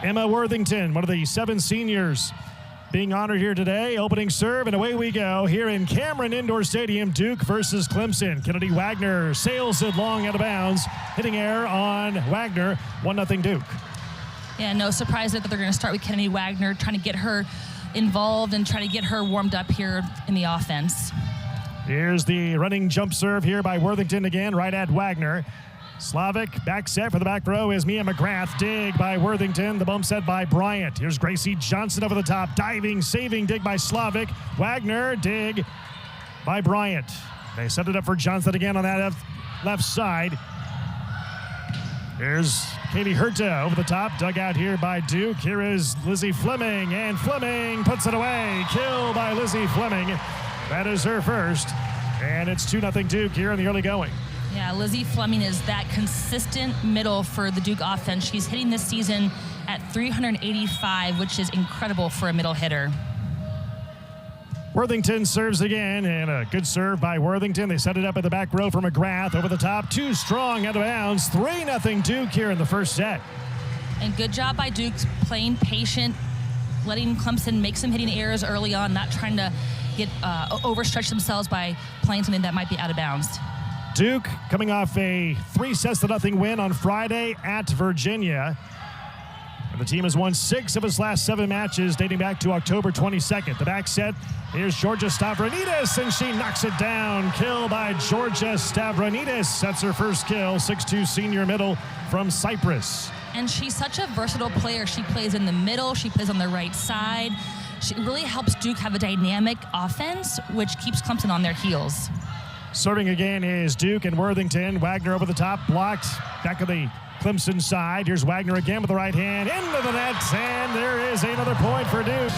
Emma Worthington, one of the 7 seniors being honored here today. Opening serve, and away we go here in Cameron Indoor Stadium. Duke versus Clemson. Kennedy Wagner sails it long out of bounds. Hitting air on Wagner. 1-0 Duke. Yeah, no surprise that they're going to start with Kennedy Wagner, trying to get her involved and try to get her warmed up here in the offense. Here's the running jump serve here by Worthington again, right at Wagner. Slavic back set for the back row is Mia McGrath. Dig by Worthington. The bump set by Bryant. Here's Gracie Johnson over the top. Diving, saving dig by Slavic. Wagner, dig by Bryant. They set it up for Johnson again on that left side. Here's Katie Herta over the top. Dug out here by Duke. Here is Lizzie Fleming, and Fleming puts it away. Kill by Lizzie Fleming. That is her first. And it's 2-0 Duke here in the early going. Yeah, Lizzie Fleming is that consistent middle for the Duke offense. She's hitting this season at 385, which is incredible for a middle hitter. Worthington serves again, and a good serve by Worthington. They set it up at the back row for McGrath over the top. Too strong out of bounds. 3-0 Duke here in the first set. And good job by Duke playing patient, letting Clemson make some hitting errors early on, not trying to get overstretch themselves by playing something that might be out of bounds. Duke coming off a 3-0 win on Friday at Virginia. And the team has won 6 of its last 7 matches dating back to October 22nd. The back set, here's Georgia Stavronidis, and she knocks it down. Kill by Georgia Stavronidis. That's her first kill, 6'2" senior middle from Cyprus. And she's such a versatile player. She plays in the middle, she plays on the right side. She really helps Duke have a dynamic offense, which keeps Clemson on their heels. Serving again is Duke and Worthington. Wagner over the top, blocked back of the Clemson side. Here's Wagner again with the right hand into the net, and there is another point for Duke.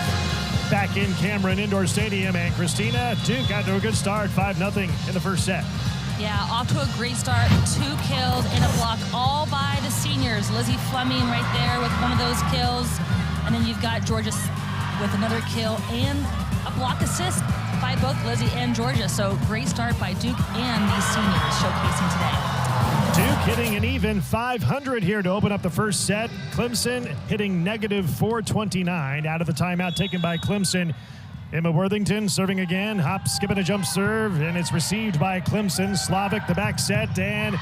Back in Cameron Indoor Stadium, and Christina, Duke got to a good start, 5-0 in the first set. Yeah, off to a great start. 2 kills and a block, all by the seniors. Lizzie Fleming right there with one of those kills, and then you've got Georgia with another kill and a block assist by both Lizzie and Georgia. So great start by Duke and these seniors showcasing today. Duke hitting an even 500 here to open up the first set. Clemson hitting -429 out of the timeout taken by Clemson. Emma Worthington serving again. Hop, skip, and a jump serve, and it's received by Clemson. Slavic the back set, and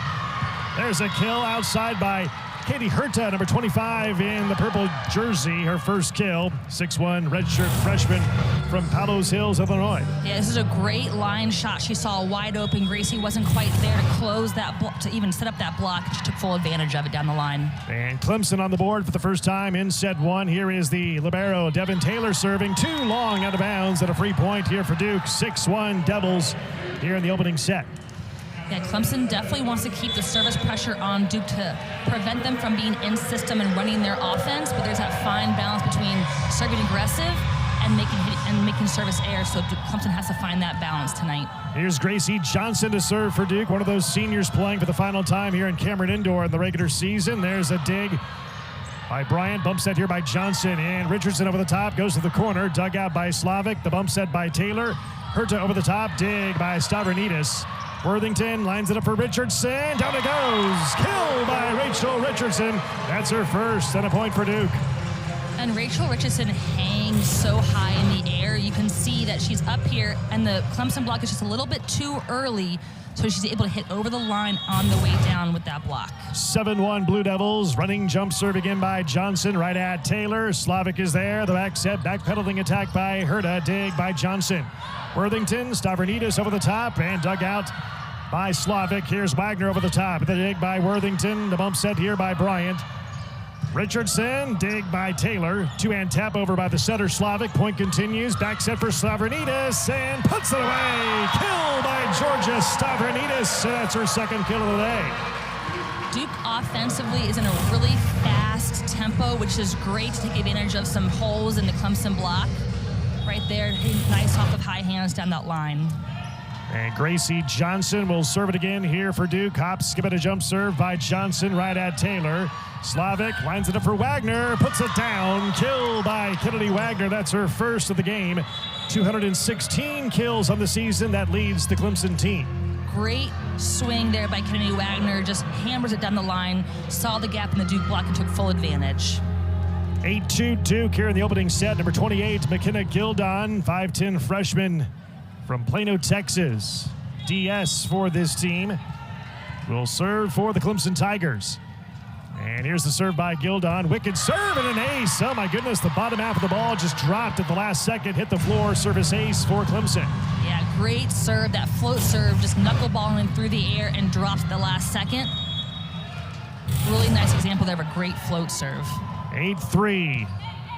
there's a kill outside by Katie Herta, number 25 in the purple jersey, her first kill. 6'1", redshirt freshman from Palos Hills, Illinois. Yeah, this is a great line shot. She saw wide open. Gracie wasn't quite there to close that block, to even set up that block. She took full advantage of it down the line. And Clemson on the board for the first time in set 1. Here is the libero, Devin Taylor, serving too long out of bounds, and a free point here for Duke. 6-1 Devils here in the opening set. Yeah, Clemson definitely wants to keep the service pressure on Duke to prevent them from being in system and running their offense, but there's that fine balance between serving aggressive and making service error, so Clemson has to find that balance tonight. Here's Gracie Johnson to serve for Duke, one of those seniors playing for the final time here in Cameron Indoor in the regular season. There's a dig by Bryant, bump set here by Johnson, and Richardson over the top, goes to the corner, dug out by Slavic, the bump set by Taylor. Herta over the top, dig by Stavronidis. Worthington lines it up for Richardson. Down it goes. Kill by Rachel Richardson. That's her first, and a point for Duke. And Rachel Richardson hangs so high in the air. You can see that she's up here, and the Clemson block is just a little bit too early, so she's able to hit over the line on the way down with that block. 7-1 Blue Devils. Running jump serve again by Johnson, right at Taylor. Slavic is there. The back set, backpedaling attack by Herta. Dig by Johnson. Worthington, Stavronidis over the top, and dug out by Slavic. Here's Wagner over the top. The dig by Worthington. The bump set here by Bryant. Richardson, dig by Taylor. Two-hand tap over by the setter Slavic. Point continues. Back set for Stavronidis, and puts it away. Kill by Georgia Stavronidis. That's her second kill of the day. Duke offensively is in a really fast tempo, which is great to take advantage of some holes in the Clemson block. Right there, nice off of high hands down that line. And Gracie Johnson will serve it again here for Duke. Hop, skip, and a jump serve by Johnson right at Taylor. Slavic lines it up for Wagner, puts it down. Kill by Kennedy Wagner. That's her first of the game. 216 kills on the season. That leads the Clemson team. Great swing there by Kennedy Wagner. Just hammers it down the line. Saw the gap in the Duke block and took full advantage. 8-2 Duke here in the opening set. Number 28, McKenna Gildon, 5'10 freshman from Plano, Texas. DS for this team. Will serve for the Clemson Tigers. And here's the serve by Gildon. Wicked serve and an ace. Oh my goodness, the bottom half of the ball just dropped at the last second. Hit the floor, service ace for Clemson. Yeah, great serve. That float serve, just knuckleballing through the air and drops at the last second. Really nice example there of a great float serve. 8-3.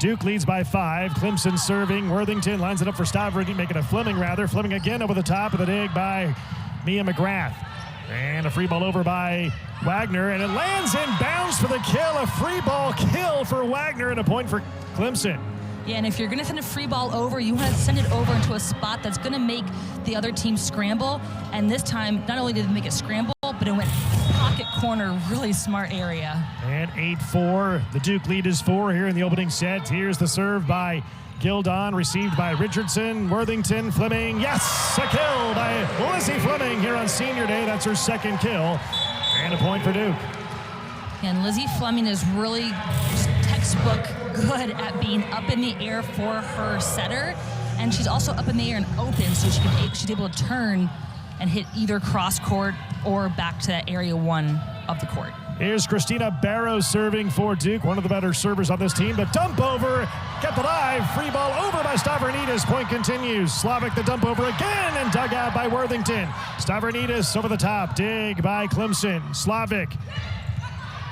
Duke leads by 5. Clemson serving. Worthington lines it up for Stavridis, making a Fleming rather. Fleming again over the top of the dig by Mia McGrath. And a free ball over by Wagner, and it lands in bounds for the kill. A free ball kill for Wagner and a point for Clemson. Yeah, and if you're going to send a free ball over, you want to send it over into a spot that's going to make the other team scramble. And this time, not only did it make it scramble, but it went pocket corner, really smart area. And 8-4. The Duke lead is 4 here in the opening set. Here's the serve by Gildon, received by Richardson. Worthington, Fleming. Yes, a kill by Lizzie Fleming here on Senior Day. That's her second kill. And a point for Duke. And Lizzie Fleming is really textbook good at being up in the air for her setter. And she's also up in the air and open, so she's able to turn and hit either cross court or back to that area 1 of the court. Here's Christina Barrow serving for Duke, one of the better servers on this team. The dump over, got the dive, free ball over by Stavridis. Point continues. Slavic the dump over again and dug out by Worthington. Stavridis over the top, dig by Clemson. Slavic,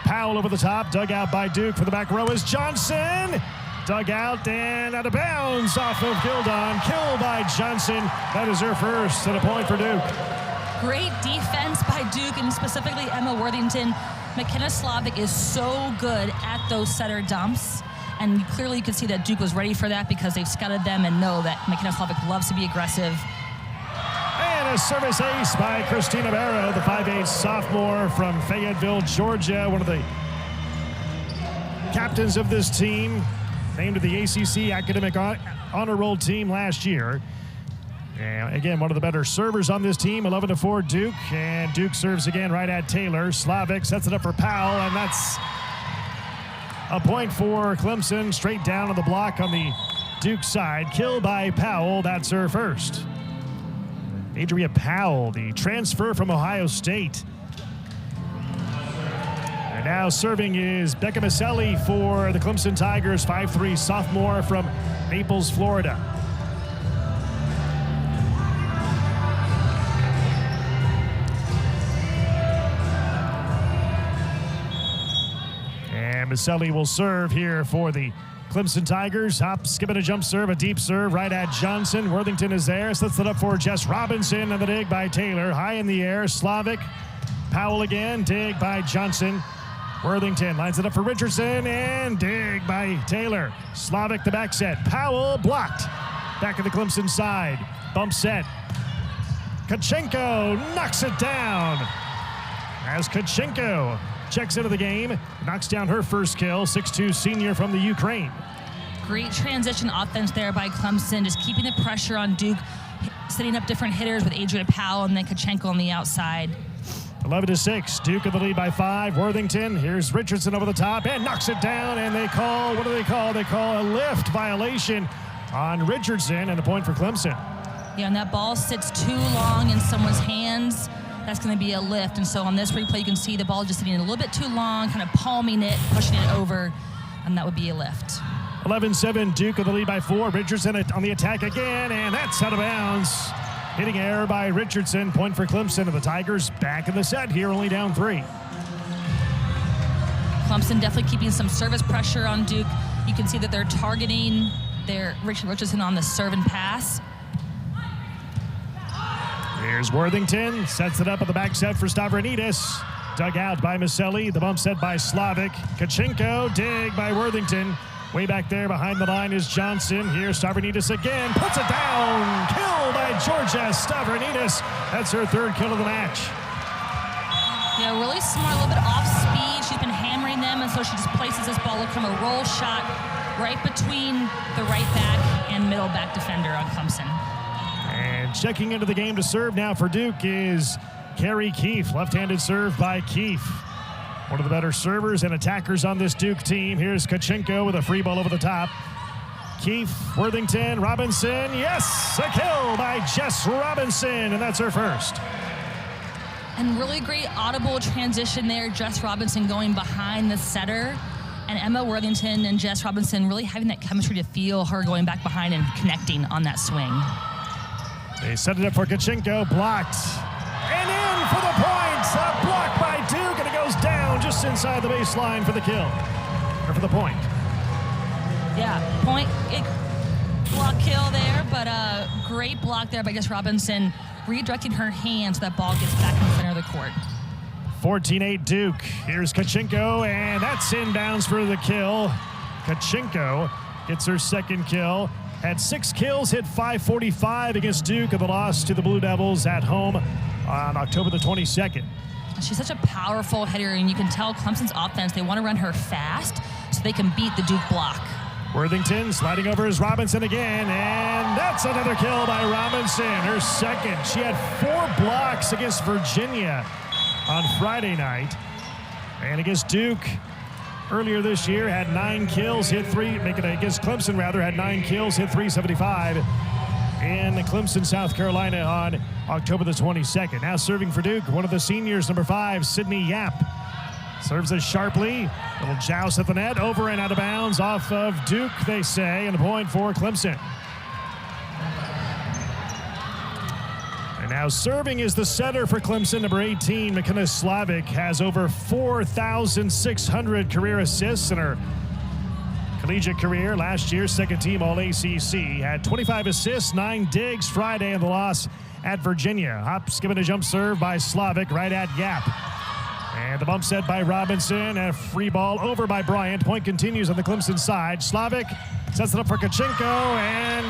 Powell over the top, dug out by Duke. For the back row is Johnson. Dug out and out of bounds off of Gildon. Kill by Johnson. That is her first and a point for Duke. Great defense by Duke, and specifically Emma Worthington. McKenna Slavic is so good at those setter dumps, and clearly you can see that Duke was ready for that because they've scouted them and know that McKenna Slavic loves to be aggressive. And a service ace by Christina Barrow, the 5'8 sophomore from Fayetteville, Georgia, one of the captains of this team, named to the ACC Academic Honor Roll team last year. And again, one of the better servers on this team, 11-4 Duke. And Duke serves again right at Taylor. Slavic sets it up for Powell, and that's a point for Clemson. Straight down on the block on the Duke side. Kill by Powell. That's her first. Adria Powell, the transfer from Ohio State. And now serving is Becca Maselli for the Clemson Tigers, 5'3 sophomore from Naples, Florida. And Maselli will serve here for the Clemson Tigers. Hop, skip and a jump serve, a deep serve right at Johnson. Worthington is there, sets it up for Jess Robinson, and the dig by Taylor. High in the air, Slavic. Powell again, dig by Johnson. Worthington lines it up for Richardson, and dig by Taylor. Slavic the back set. Powell blocked. Back at the Clemson side. Bump set. Kachenko knocks it down. As Kachenko checks into the game, knocks down her first kill, 6'2 senior from the Ukraine. Great transition offense there by Clemson, just keeping the pressure on Duke, setting up different hitters with Adria Powell and then Kachenko on the outside. 11-6, Duke in the lead by 5. Worthington, here's Richardson over the top and knocks it down, and they call, what do they call? They call a lift violation on Richardson, and a point for Clemson. Yeah, and that ball sits too long in someone's hands. That's going to be a lift. And so on this replay, you can see the ball just sitting a little bit too long, kind of palming it, pushing it over, and that would be a lift. 11-7, Duke in the lead by 4. Richardson on the attack again, and that's out of bounds. Hitting error by Richardson, point for Clemson, and the Tigers back in the set here, only down 3. Clemson definitely keeping some service pressure on Duke. You can see that they're targeting their Richardson on the serve and pass. Here's Worthington, sets it up at the back set for Stavridis. Dug out by Maselli, the bump set by Slavic. Kachenko, dig by Worthington. Way back there behind the line is Johnson. Here's Stavridis again, puts it down. Kill by Georgia Stavridis. That's her third kill of the match. Yeah, really smart, a little bit off speed. She's been hammering them, and so she just places this ball, look from a roll shot right between the right back and middle back defender on Clemson. And checking into the game to serve now for Duke is Carrie Keefe. Left-handed serve by Keefe. One of the better servers and attackers on this Duke team. Here's Kachenko with a free ball over the top. Keefe, Worthington, Robinson. Yes, a kill by Jess Robinson, and that's her first. And really great audible transition there. Jess Robinson going behind the setter. And Emma Worthington and Jess Robinson really having that chemistry to feel her going back behind and connecting on that swing. They set it up for Kachenko, blocked. And in for the point. A block by Duke, and it goes down just inside the baseline for the kill. Or for the point. Yeah, point, block kill there, but a great block there by Jess Robinson, redirecting her hand so that ball gets back in the center of the court. 14-8 Duke. Here's Kachenko, and that's inbounds for the kill. Kachenko gets her second kill. Had 6 kills, hit .545 against Duke in the loss to the Blue Devils at home on October the 22nd. She's such a powerful hitter, and you can tell Clemson's offense, they want to run her fast so they can beat the Duke block. Worthington sliding over is Robinson again, and that's another kill by Robinson, her second. She had 4 blocks against Virginia on Friday night, and against Duke earlier this year had 9 kills, hit 3, make it against Clemson rather, had 9 kills, hit .375 in Clemson, South Carolina on October the 22nd. Now serving for Duke, one of the seniors, number 5, Sydney Yap. Serves it sharply, little joust at the net, over and out of bounds, off of Duke, they say, and a point for Clemson. And now serving is the setter for Clemson, number 18, McKenna Slavic, has over 4,600 career assists in her collegiate career. Last year, second team All-ACC, had 25 assists, 9 digs Friday in the loss at Virginia. Hop, skip, and a jump serve by Slavic right at Yap. And the bump set by Robinson, and a free ball over by Bryant. Point continues on the Clemson side. Slavic sets it up for Kachenko, and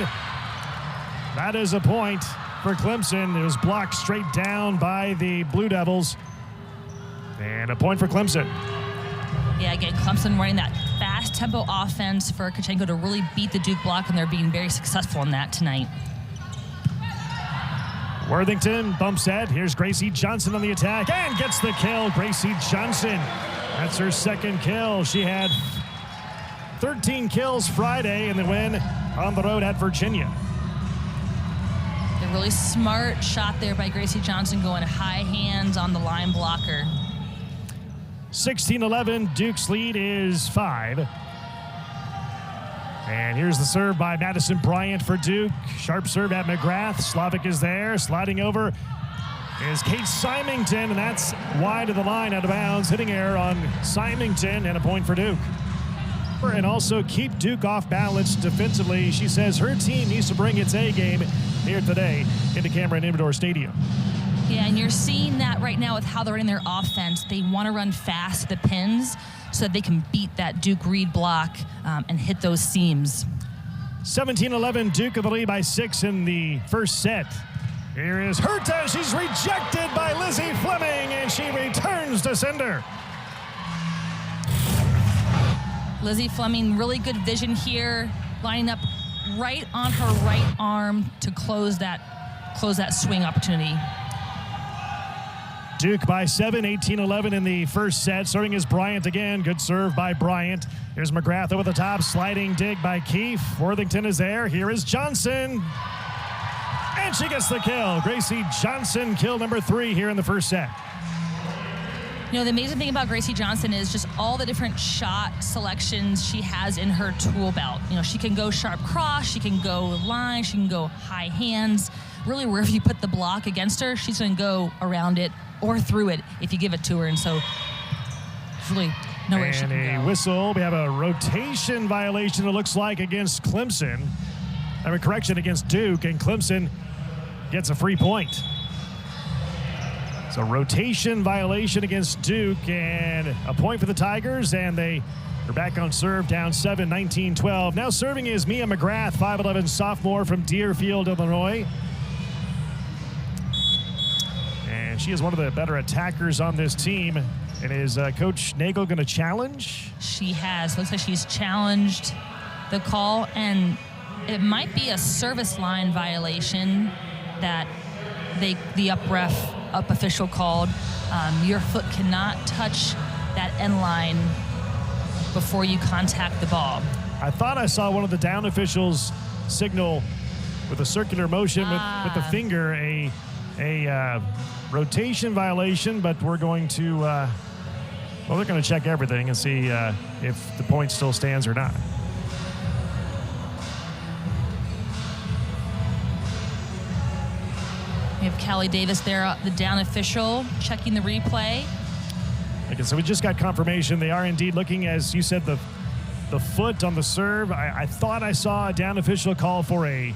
that is a point for Clemson. It was blocked straight down by the Blue Devils. And a point for Clemson. Yeah, again, Clemson running that fast tempo offense for Kachenko to really beat the Duke block, and they're being very successful in that tonight. Worthington bump set. Here's Gracie Johnson on the attack and gets the kill. Gracie Johnson, that's her second kill. She had 13 kills Friday in the win on the road at Virginia. A really smart shot there by Gracie Johnson, going high hands on the line blocker. 16-11, Duke's lead is 5. And here's the serve by Madison Bryant for Duke. Sharp serve at McGrath. Slavic is there. Sliding over is Kate Symington, and that's wide of the line, out of bounds. Hitting error on Symington, and a point for Duke. And also keep Duke off balance defensively. She says her team needs to bring its A game here today into Cameron Indoor Stadium. Yeah, and you're seeing that right now with how they're running their offense. They want to run fast to the pins so that they can beat that Duke Reed block and hit those seams. 17-11, Duke of the lead by 6 in the first set. Here is Herta. She's rejected by Lizzie Fleming, and she returns to sender. Lizzie Fleming, really good vision here, lining up right on her right arm to close that swing opportunity. Duke by 7, 18-11 in the first set. Serving is Bryant again. Good serve by Bryant. Here's McGrath over the top. Sliding dig by Keefe. Worthington is there. Here is Johnson. And she gets the kill. Gracie Johnson, kill number 3 here in the first set. You know, the amazing thing about Gracie Johnson is just all the different shot selections she has in her tool belt. You know, she can go sharp cross, she can go line, she can go high hands. Really, wherever you put the block against her, she's going to go around it or through it if you give it to her. And so, there's really nowhere she can go. And a whistle. We have a rotation violation, it looks like, against Clemson. I mean, correction, against Duke, and Clemson gets a free point. So rotation violation against Duke, and a point for the Tigers, and they are back on serve, down 7, 19-12. Now serving is Mia McGrath, 5'11" sophomore from Deerfield, Illinois. And she is one of the better attackers on this team. And is Coach Nagel going to challenge? She has. Looks like she's challenged the call, and it might be a service line violation that the up official called. Your foot cannot touch that end line before you contact the ball. I thought I saw one of the down officials signal with a circular motion with the finger a rotation violation, but we're going to, well, they're going to check everything and see if the point still stands or not. We have Callie Davis there, the down official, checking the replay. Okay, so we just got confirmation. They are indeed looking, as you said, the foot on the serve. I thought I saw a down official call for a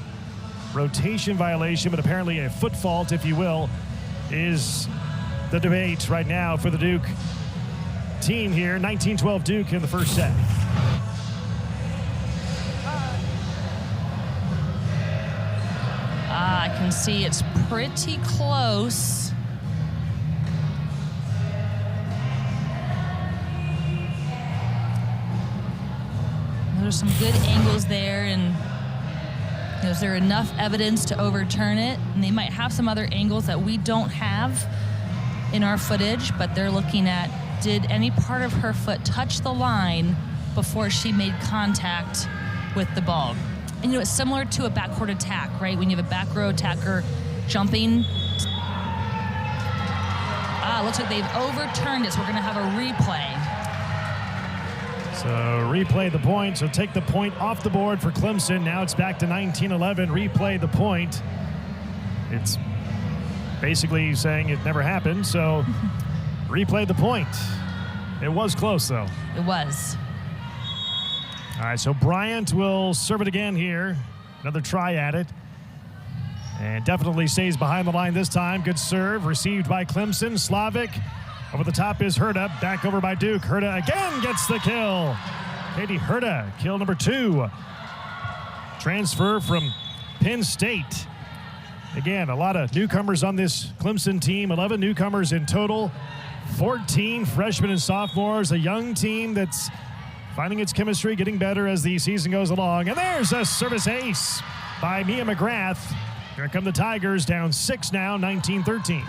rotation violation, but apparently a foot fault, if you will, is the debate right now for the Duke team here. 19-12 Duke in the first set. I can see it's pretty close. There's some good angles there, and is there enough evidence to overturn it? And they might have some other angles that we don't have in our footage, but they're looking at, did any part of her foot touch the line before she made contact with the ball? And it's similar to a backcourt attack, right? When you have a back row attacker jumping. Looks like they've overturned it, so we're gonna have a replay. So replay the point, so take the point off the board for Clemson. Now it's back to 19-11, replay the point. It's basically saying it never happened, so replay the point. It was close, though. It was. All right, so Bryant will serve it again here. Another try at it. And definitely stays behind the line this time. Good serve, received by Clemson. Slavic. Over the top is Herta. Back over by Duke. Herta again gets the kill. Katie Herta, kill number 2. Transfer from Penn State. Again, a lot of newcomers on this Clemson team. 11 newcomers in total. 14 freshmen and sophomores. A young team that's finding its chemistry, getting better as the season goes along. And there's a service ace by Mia McGrath. Here come the Tigers, down 6 now, 19-13.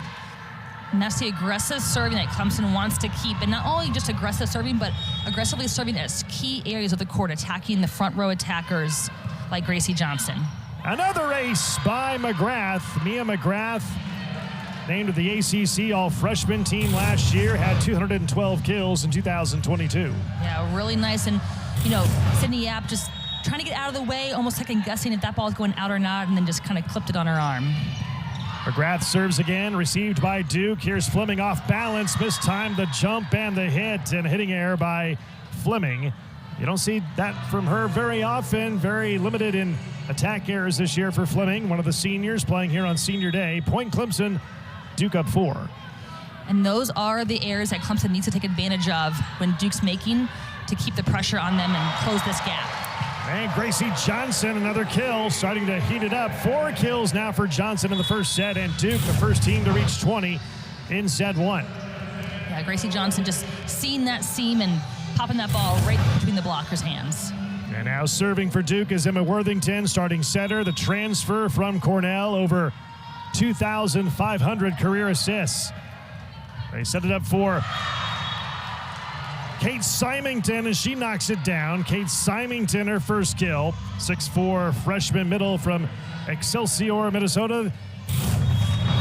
And that's the aggressive serving that Clemson wants to keep. And not only just aggressive serving, but aggressively serving at key areas of the court, attacking the front row attackers like Gracie Johnson. Another ace by McGrath. Mia McGrath, named to the ACC All-Freshman team last year, had 212 kills in 2022. Yeah, really nice. And, Sydney Yap just trying to get out of the way, almost second guessing if that ball is going out or not, and then just kind of clipped it on her arm. McGrath serves again, received by Duke. Here's Fleming off balance, mistimed the jump and the hit, and hitting error by Fleming. You don't see that from her very often. Very limited in attack errors this year for Fleming, one of the seniors playing here on senior day. Point Clemson, Duke up 4. And those are the errors that Clemson needs to take advantage of when Duke's making to keep the pressure on them and close this gap. And Gracie Johnson, another kill, starting to heat it up. 4 kills now for Johnson in the first set, and Duke, the first team to reach 20 in set 1. Yeah, Gracie Johnson just seeing that seam and popping that ball right between the blocker's hands. And now serving for Duke is Emma Worthington, starting setter. The transfer from Cornell, over 2,500 career assists. They set it up for Kate Symington, and she knocks it down. Kate Symington, her first kill. 6'4" freshman middle from Excelsior, Minnesota.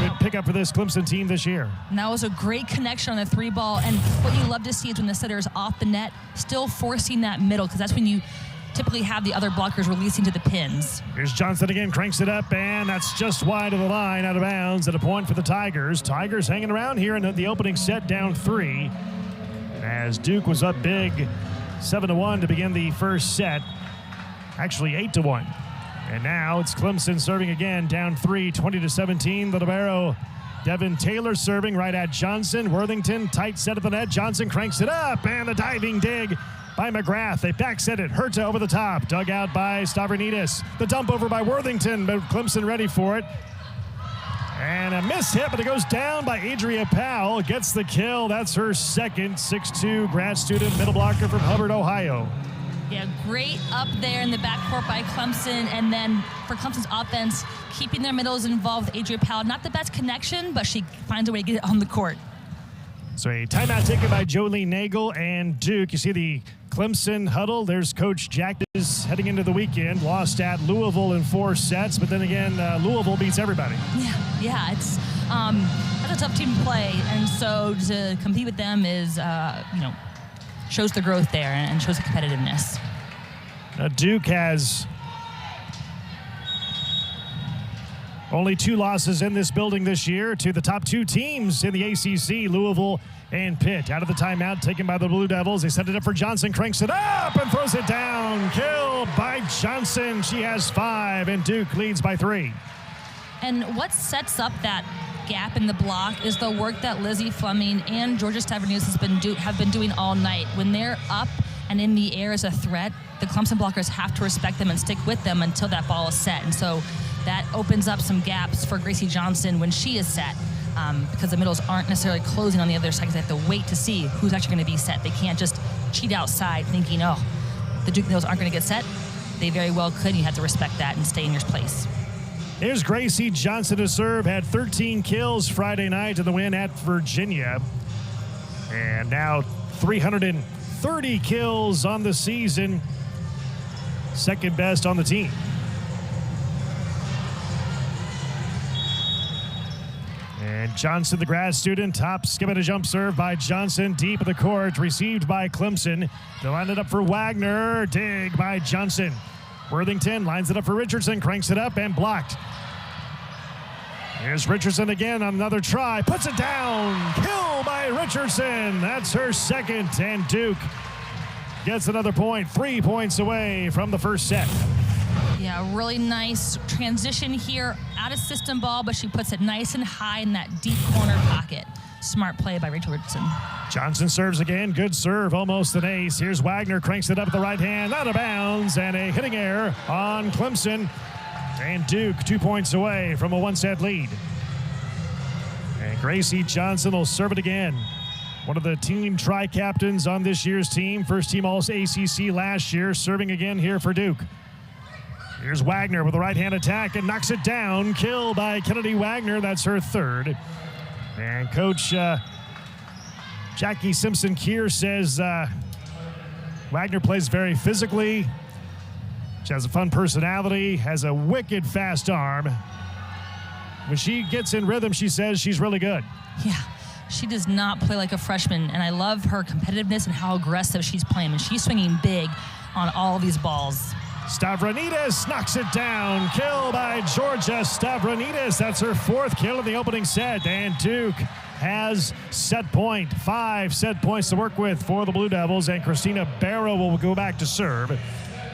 Good pickup for this Clemson team this year. And that was a great connection on the 3-ball. And what you love to see is when the setter is off the net, still forcing that middle, because that's when you typically have the other blockers releasing to the pins. Here's Johnson again, cranks it up, and that's just wide of the line, out of bounds, at a point for the Tigers. Tigers hanging around here in the opening set, down 3. As Duke was up big, 7-1 to begin the first set. Actually 8-1. And now it's Clemson serving again, down 3, 20-17. The libero Devin Taylor serving right at Johnson. Worthington, tight set at the net. Johnson cranks it up, and a diving dig by McGrath. They back set it. Herta over the top. Dug out by Stavronidis. The dump over by Worthington, but Clemson ready for it. And a miss hit, but it goes down by Adria Powell. Gets the kill. That's her second. 6'2", grad student, middle blocker from Hubbard, Ohio. Yeah, great up there in the backcourt by Clemson. And then for Clemson's offense, keeping their middles involved with Adria Powell. Not the best connection, but she finds a way to get it on the court. So a timeout taken by Jolene Nagel and Duke. You see the Clemson huddle. There's Coach Jack is heading into the weekend. Lost at Louisville in 4 sets, but then again, Louisville beats everybody. Yeah, it's that's a tough team to play, and so to compete with them is, shows the growth there and shows the competitiveness. Duke has only 2 losses in this building this year to the top 2 teams in the ACC, Louisville and Pitt. Out of the timeout taken by the Blue Devils. They set it up for Johnson, cranks it up and throws it down. Killed by Johnson. She has 5, and Duke leads by 3. And what sets up that gap in the block is the work that Lizzie Fleming and Georgia Stavronidis have been doing all night. When they're up and in the air as a threat, the Clemson blockers have to respect them and stick with them until that ball is set. And so that opens up some gaps for Gracie Johnson when she is set, because the middles aren't necessarily closing on the other side, because they have to wait to see who's actually going to be set. They can't just cheat outside thinking, the Duke middles aren't going to get set. They very well could. You have to respect that and stay in your place. Here's Gracie Johnson to serve. Had 13 kills Friday night in the win at Virginia. And now 330 kills on the season. Second best on the team. And Johnson, the grad student, top skip at a jump serve by Johnson. Deep in the court, received by Clemson. They line it up for Wagner. Dig by Johnson. Worthington lines it up for Richardson, cranks it up and blocked. Here's Richardson again on another try. Puts it down. Kill by Richardson. That's her second, and Duke gets another point. 3 points away from the first set. Yeah, really nice transition here. Out of system ball, but she puts it nice and high in that deep corner pocket. Smart play by Rachel Richardson. Johnson serves again. Good serve, almost an ace. Here's Wagner, cranks it up with the right hand, out of bounds, and a hitting error on Clemson. And Duke 2 points away from a 1-set lead. And Gracie Johnson will serve it again. One of the team tri-captains on this year's team. First team All-ACC last year, serving again here for Duke. Here's Wagner with a right-hand attack and knocks it down. Kill by Kennedy Wagner. That's her third. And Coach Jackie Simpson-Keir says Wagner plays very physically. She has a fun personality, has a wicked fast arm. When she gets in rhythm, she says she's really good. Yeah, she does not play like a freshman, and I love her competitiveness and how aggressive she's playing. And she's swinging big on all of these balls. Stavronidis knocks it down. Kill by Georgia Stavronidis. That's her 4th kill in the opening set. And Duke has set point. 5 set points to work with for the Blue Devils. And Christina Barrow will go back to serve.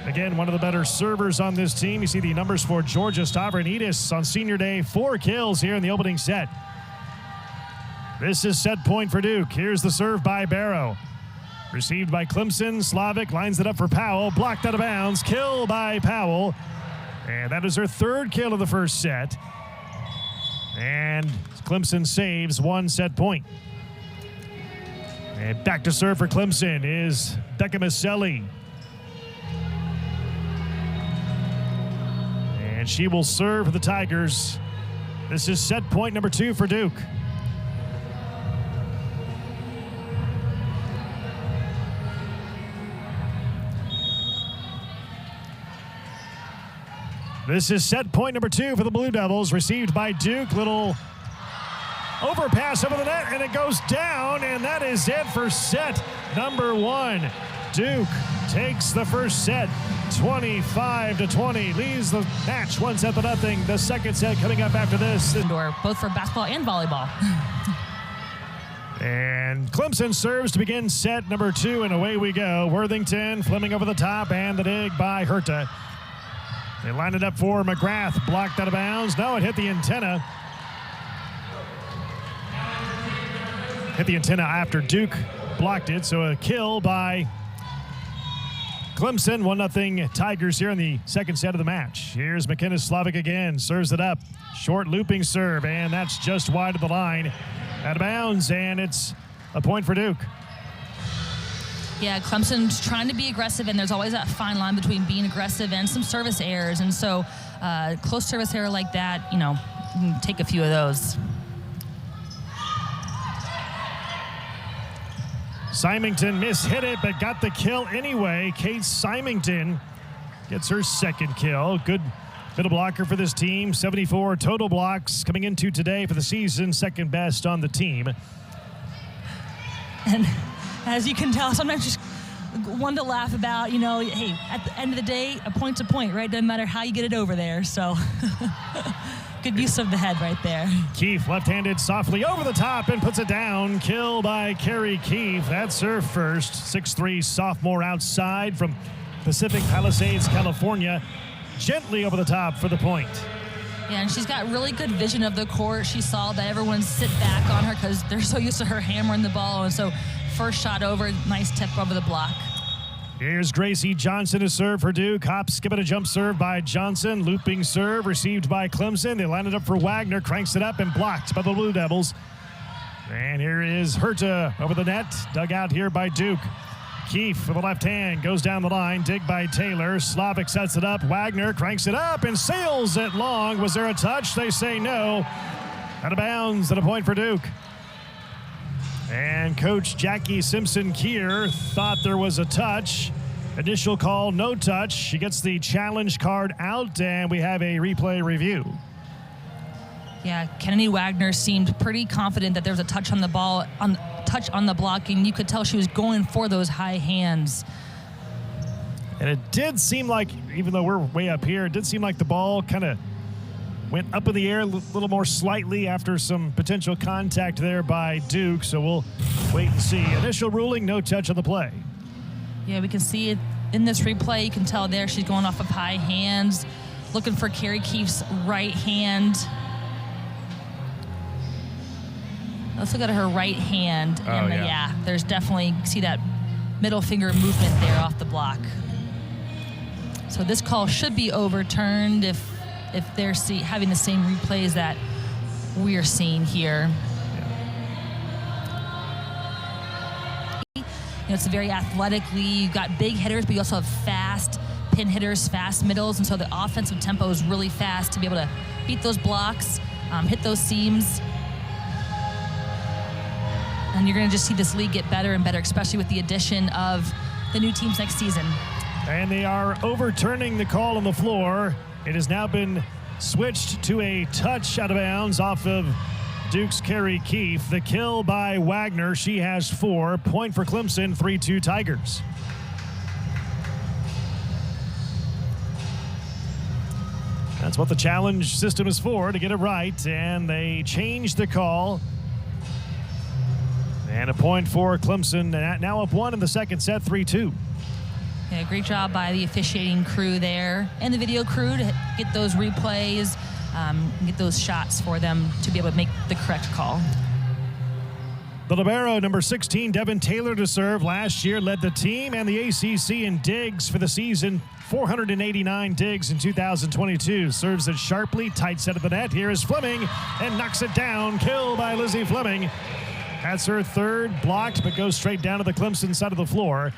Again, one of the better servers on this team. You see the numbers for Georgia Stavronidis on senior day. 4 kills here in the opening set. This is set point for Duke. Here's the serve by Barrow. Received by Clemson. Slavic lines it up for Powell. Blocked out of bounds. Kill by Powell. And that is her 3rd kill of the first set. And Clemson saves 1 set point. And back to serve for Clemson is Becca Maselli. And she will serve for the Tigers. This is set point number 2 for Duke. This is set point number 2 for the Blue Devils, received by Duke. Little overpass over the net, and it goes down, and that is it for set number 1. Duke takes the first set, 25-20, leads the match 1-0. The second set coming up after this. Both for basketball and volleyball. And Clemson serves to begin set number 2, and away we go. Worthington, Fleming over the top, and the dig by Herta. They line it up for McGrath, blocked out of bounds. No, it hit the antenna. Hit the antenna after Duke blocked it, so a kill by Clemson. 1-0 Tigers here in the second set of the match. Here's McKenna Slavic again, serves it up. Short looping serve, and that's just wide of the line. Out of bounds, and it's a point for Duke. Yeah, Clemson's trying to be aggressive, and there's always that fine line between being aggressive and some service errors. And so close service error like that, you can take a few of those. Symington mishit it, but got the kill anyway. Kate Symington gets her second kill. Good middle blocker for this team. 74 total blocks coming into today for the season. Second best on the team. And as you can tell, sometimes just one to laugh about, you know, hey, at the end of the day, a point's a point, right? Doesn't matter how you get it over there. So good use of the head right there. Keefe left-handed softly over the top and puts it down. Kill by Carrie Keefe. That's her first. 6'3" sophomore outside from Pacific Palisades, California. Gently over the top for the point. Yeah, and she's got really good vision of the court. She saw that everyone sit back on her because they're so used to her hammering the ball. And so first shot over, nice tip over the block. Here's Gracie Johnson to serve for Duke. Hop, skip it, a jump serve by Johnson. Looping serve received by Clemson. They line it up for Wagner. Cranks it up and blocked by the Blue Devils. And here is Herta over the net. Dug out here by Duke. Keefe with the left hand goes down the line. Dig by Taylor. Slavic sets it up. Wagner cranks it up and sails it long. Was there a touch? They say no. Out of bounds and a point for Duke. And Coach Jackie Simpson-Kier thought there was a touch. Initial call, no touch. She gets the challenge card out, and we have a replay review. Yeah, Kennedy Wagner seemed pretty confident that there was a touch on the ball, touch on the blocking. You could tell she was going for those high hands. And it did seem like, even though we're way up here, it did seem like the ball kind of went up in the air a little more slightly after some potential contact there by Duke. So we'll wait and see. Initial ruling, no touch on the play. Yeah, we can see it in this replay. You can tell there she's going off of high hands, looking for Carrie Keefe's right hand. Let's look at her right hand. And yeah, there's definitely, see that middle finger movement there off the block. So this call should be overturned if they're having the same replays that we are seeing here. You know, it's a very athletic league. You've got big hitters, but you also have fast pin hitters, fast middles, and so the offensive tempo is really fast to be able to beat those blocks, hit those seams. And you're going to just see this league get better and better, especially with the addition of the new teams next season. And they are overturning the call on the floor. It has now been switched to a touch out of bounds off of Duke's Carrie Keefe. The kill by Wagner. She has 4. Point for Clemson, 3-2 Tigers. That's what the challenge system is for, to get it right. And they changed the call. And a point for Clemson. Now up 1 in the second set, 3-2. Yeah, great job by the officiating crew there and the video crew to get those replays, get those shots for them to be able to make the correct call. The libero, number 16, Devin Taylor to serve. Last year led the team and the ACC in digs for the season. 489 digs in 2022. Serves it sharply, tight set of the net. Here is Fleming and knocks it down. Kill by Lizzie Fleming. That's her third, blocked, but goes straight down to the Clemson side of the floor.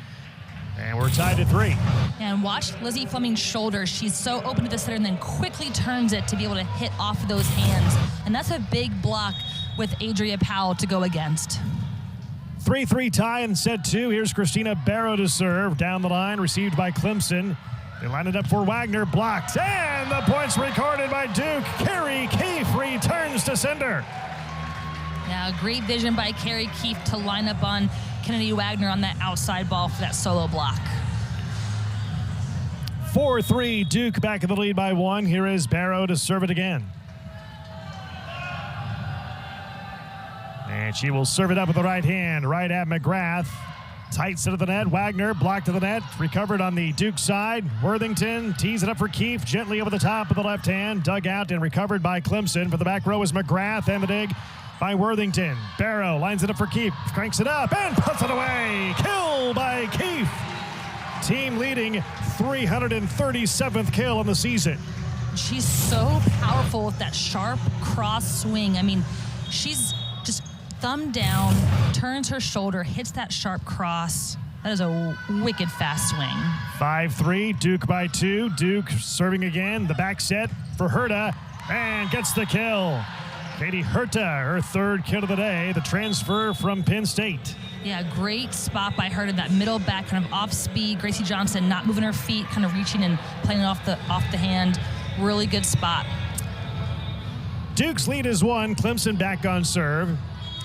And we're tied at 3. And watch Lizzie Fleming's shoulders. She's so open to the center and then quickly turns it to be able to hit off of those hands. And that's a big block with Adria Powell to go against. 3-3 tie in set 2. Here's Christina Barrow to serve. Down the line, received by Clemson. They line it up for Wagner, blocked. And the points recorded by Duke. Carrie Keefe returns to sender. Now, great vision by Carrie Keefe to line up on Kennedy Wagner on that outside ball for that solo block. 4-3, Duke back in the lead by 1. Here is Barrow to serve it again. And she will serve it up with the right hand, right at McGrath. Tight set of the net. Wagner blocked to the net, recovered on the Duke side. Worthington tees it up for Keefe, gently over the top of the left hand, dug out and recovered by Clemson. For the back row is McGrath, and the dig by Worthington. Barrow lines it up for Keefe, cranks it up and puts it away. Kill by Keefe. Team leading 337th kill in the season. She's so powerful with that sharp cross swing. I mean, she's just thumb down, turns her shoulder, hits that sharp cross. That is a wicked fast swing. 5-3, Duke by 2. Duke serving again. The back set for Herta and gets the kill. Katie Herta, her third kill of the day, the transfer from Penn State. Yeah, great spot by Herta, that middle back, kind of off speed. Gracie Johnson not moving her feet, kind of reaching and playing it off the hand. Really good spot. Duke's lead is 1. Clemson back on serve.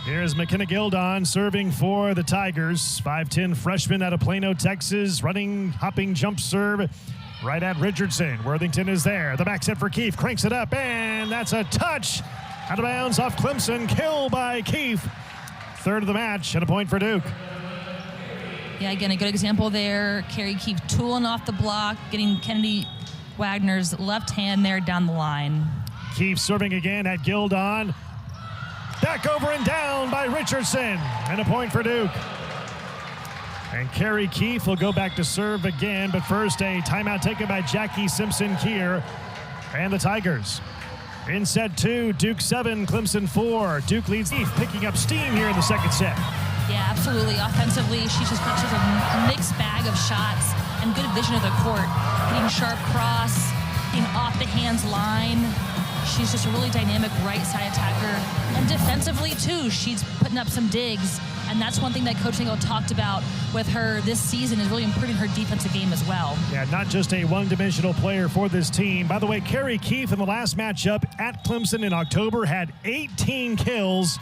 Here's McKenna Gildon serving for the Tigers. 5'10" freshman out of Plano, Texas. Running, hopping jump serve right at Richardson. Worthington is there. The back set for Keefe. Cranks it up, and that's a touch. Out of bounds off Clemson. Kill by Keefe. Third of the match and a point for Duke. Yeah, again, a good example there. Carrie Keefe tooling off the block, getting Kennedy Wagner's left hand there down the line. Keefe serving again at Gildon. Back over and down by Richardson. And a point for Duke. And Carrie Keefe will go back to serve again, but first a timeout taken by Jackie Simpson-Kier and the Tigers. In set 2, Duke 7, Clemson 4. Duke leads Keefe, picking up steam here in the second set. Yeah, absolutely. Offensively, she's just a mixed bag of shots and good vision of the court. Hitting sharp cross, hitting off the hands line. She's just a really dynamic right side attacker. And defensively, too, she's putting up some digs. And that's one thing that Coach Nagel talked about with her this season, is really improving her defensive game as well. Yeah, not just a one-dimensional player for this team. By the way, Carrie Keefe in the last matchup at Clemson in October had 18 kills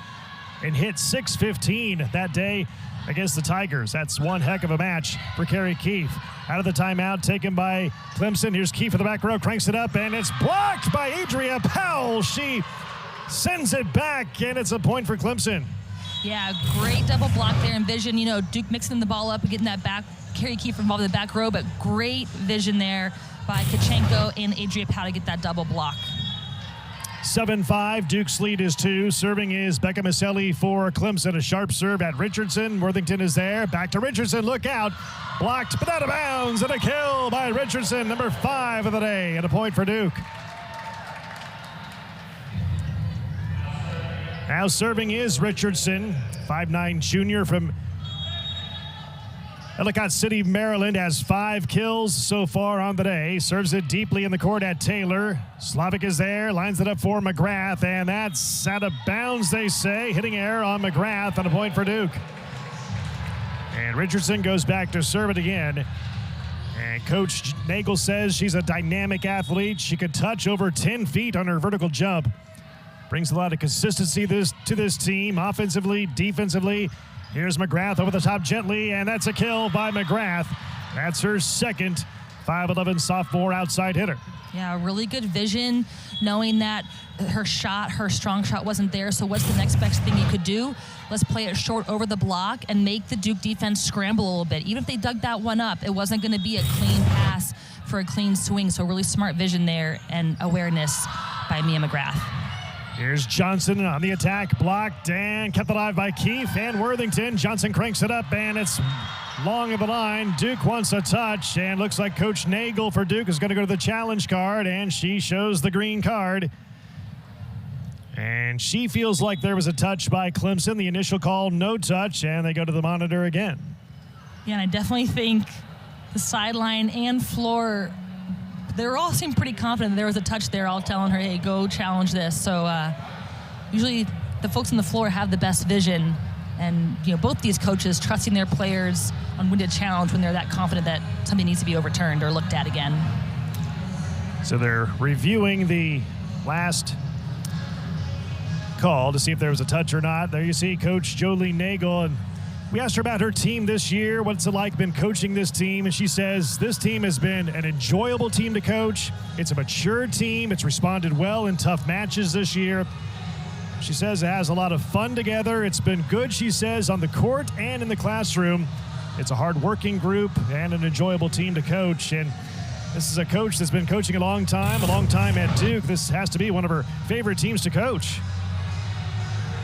and hit .615 that day against the Tigers. That's one heck of a match for Carrie Keefe. Out of the timeout taken by Clemson. Here's Keefe in the back row, cranks it up, and it's blocked by Adria Powell. She sends it back, and it's a point for Clemson. Yeah, great double block there in vision. You know, Duke mixing the ball up and getting that back. Carrie Keefe involved in the back row, but great vision there by Kachenko and Adria Powell to get that double block. 7-5, Duke's lead is 2. Serving is Becca Maselli for Clemson. A sharp serve at Richardson. Worthington is there. Back to Richardson. Look out. Blocked, but out of bounds. And a kill by Richardson, number 5 of the day. And a point for Duke. Now serving is Richardson. 5'9" junior from Ellicott City, Maryland, has 5 kills so far on the day. Serves it deeply in the court at Taylor. Slavic is there, lines it up for McGrath, and that's out of bounds, they say. Hitting error on McGrath, and a point for Duke. And Richardson goes back to serve it again. And Coach Nagel says she's a dynamic athlete. She could touch over 10 feet on her vertical jump. Brings a lot of consistency to this team, offensively, defensively. Here's McGrath over the top gently, and that's a kill by McGrath. That's her second 5'11" sophomore outside hitter. Yeah, really good vision, knowing that her strong shot wasn't there. So what's the next best thing you could do? Let's play it short over the block and make the Duke defense scramble a little bit. Even if they dug that one up, it wasn't going to be a clean pass for a clean swing. So really smart vision there and awareness by Mia McGrath. Here's Johnson on the attack, blocked and kept alive by Keefe and Worthington. Johnson cranks it up, and it's long of the line. Duke wants a touch, and looks like Coach Nagel for Duke is going to go to the challenge card, and she shows the green card. And she feels like there was a touch by Clemson. The initial call, no touch, and they go to the monitor again. Yeah, and I definitely think the sideline and floor, they all seem pretty confident there was a touch there, all telling her, hey, go challenge this. So usually the folks on the floor have the best vision. And, you know, both these coaches trusting their players on when to challenge when they're that confident that something needs to be overturned or looked at again. So they're reviewing the last call to see if there was a touch or not. There you see Coach Jolie Nagel, and we asked her about her team this year. What's it like been coaching this team? And she says this team has been an enjoyable team to coach. It's a mature team. It's responded well in tough matches this year. She says it has a lot of fun together. It's been good, she says, on the court and in the classroom. It's a hard-working group and an enjoyable team to coach. And this is a coach that's been coaching a long time at Duke. This has to be one of her favorite teams to coach.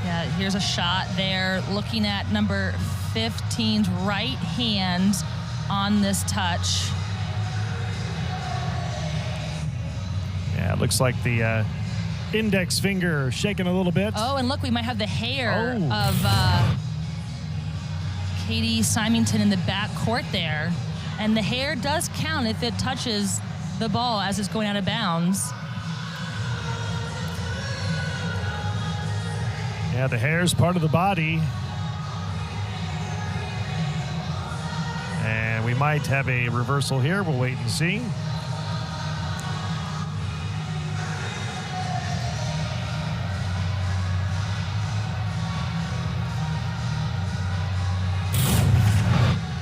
Yeah, here's a shot there, looking at number 15's right hand on this touch. Yeah, it looks like the index finger shaking a little bit. Oh, and look, we might have the hair of Katie Symington in the back court there. And the hair does count if it touches the ball as it's going out of bounds. Yeah, the hair's part of the body. And we might have a reversal here. We'll wait and see.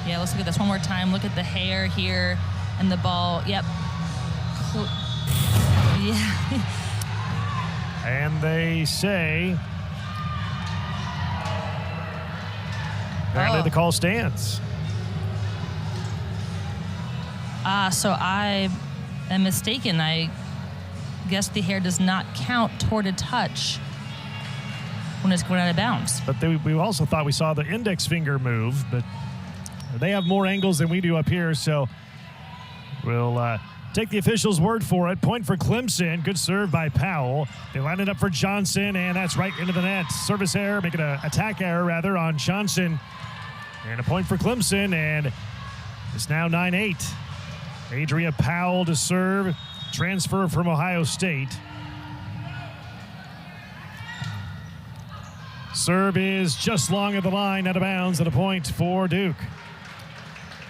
Yeah, let's look at this one more time. Look at the hair here and the ball. Yep. Yeah. And they say apparently the call stands. So I am mistaken. I guess the hair does not count toward a touch when it's going out of bounds. But we also thought we saw the index finger move, but they have more angles than we do up here, so we'll take the official's word for it. Point for Clemson. Good serve by Powell. They line it up for Johnson, and that's right into the net. Service error, making an attack error, rather, on Johnson. And a point for Clemson, and it's now 9-8. Adria Powell to serve. Transfer from Ohio State. Serve is just long of the line, out of bounds, and a point for Duke.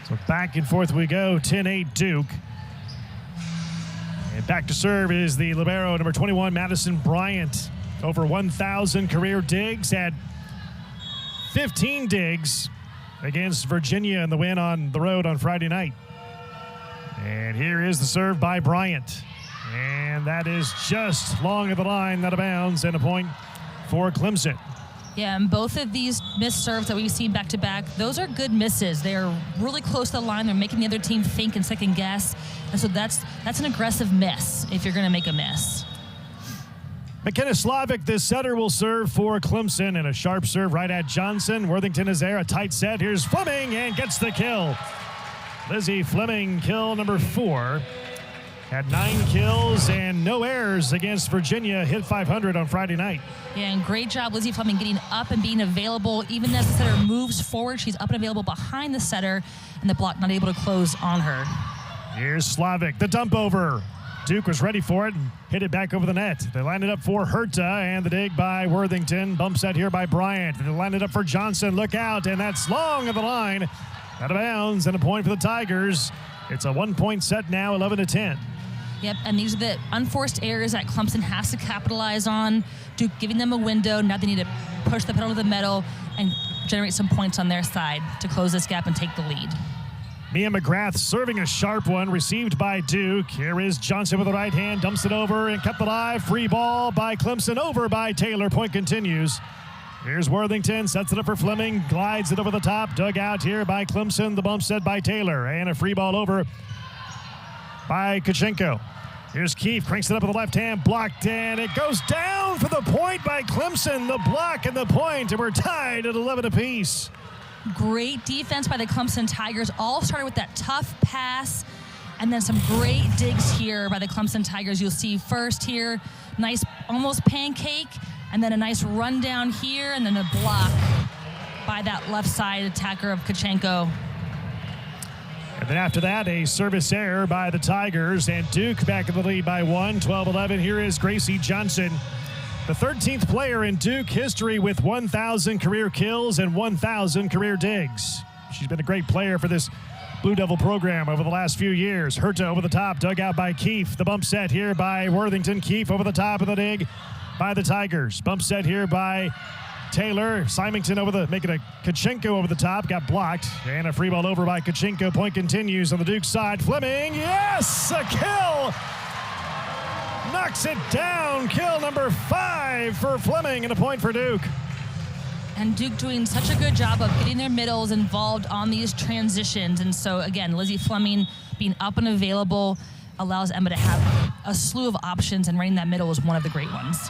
So back and forth we go, 10-8 Duke. And back to serve is the libero, number 21, Madison Bryant. Over 1,000 career digs, had 15 digs against Virginia in the win on the road on Friday night. And here is the serve by Bryant. And that is just long of the line, out of bounds, and a point for Clemson. Yeah, and both of these missed serves that we've seen back-to-back, those are good misses. They're really close to the line. They're making the other team think and second guess. And so that's an aggressive miss if you're going to make a miss. McKenna Slavic, this setter, will serve for Clemson, and a sharp serve right at Johnson. Worthington is there, a tight set. Here's Fleming, and gets the kill. Lizzie Fleming, kill number 4. Had 9 kills and no errors against Virginia. Hit 500 on Friday night. Yeah, and great job, Lizzie Fleming, getting up and being available. Even as the setter moves forward, she's up and available behind the setter, and the block not able to close on her. Here's Slavic, the dump over. Duke was ready for it and hit it back over the net. They lined it up for Herta, and the dig by Worthington. Bump set here by Bryant. They lined it up for Johnson. Look out, and that's long of the line. Out of bounds, and a point for the Tigers. It's a 1-point set now, 11-10. Yep, and these are the unforced errors that Clemson has to capitalize on. Duke giving them a window. Now they need to push the pedal to the metal and generate some points on their side to close this gap and take the lead. Mia McGrath serving a sharp one, received by Duke. Here is Johnson with the right hand, dumps it over and cut the live. Free ball by Clemson, over by Taylor. Point continues. Here's Worthington, sets it up for Fleming, glides it over the top. Dug out here by Clemson, the bump set by Taylor. And a free ball over by Kachenko. Here's Keefe, cranks it up with the left hand, blocked, and it goes down for the point by Clemson. The block and the point, and we're tied at 11 apiece. Great defense by the Clemson Tigers. All started with that tough pass, and then some great digs here by the Clemson Tigers. You'll see first here, nice almost pancake, and then a nice run down here, and then a block by that left side attacker of Kachenko. And then after that, a service error by the Tigers, and Duke back in the lead by 1, 12-11. Here is Gracie Johnson, the 13th player in Duke history with 1,000 career kills and 1,000 career digs. She's been a great player for this Blue Devil program over the last few years. Herta over the top, dug out by Keefe. The bump set here by Worthington. Keefe over the top of the dig by the Tigers. Bump set here by Taylor. Symington making a Kachenko over the top, got blocked, and a free ball over by Kachenko. Point continues on the Duke side. Fleming, yes, a kill! Knocks it down. Kill number 5 for Fleming, and a point for Duke. And Duke doing such a good job of getting their middles involved on these transitions. And so, again, Lizzie Fleming being up and available allows Emma to have a slew of options, and running that middle is one of the great ones.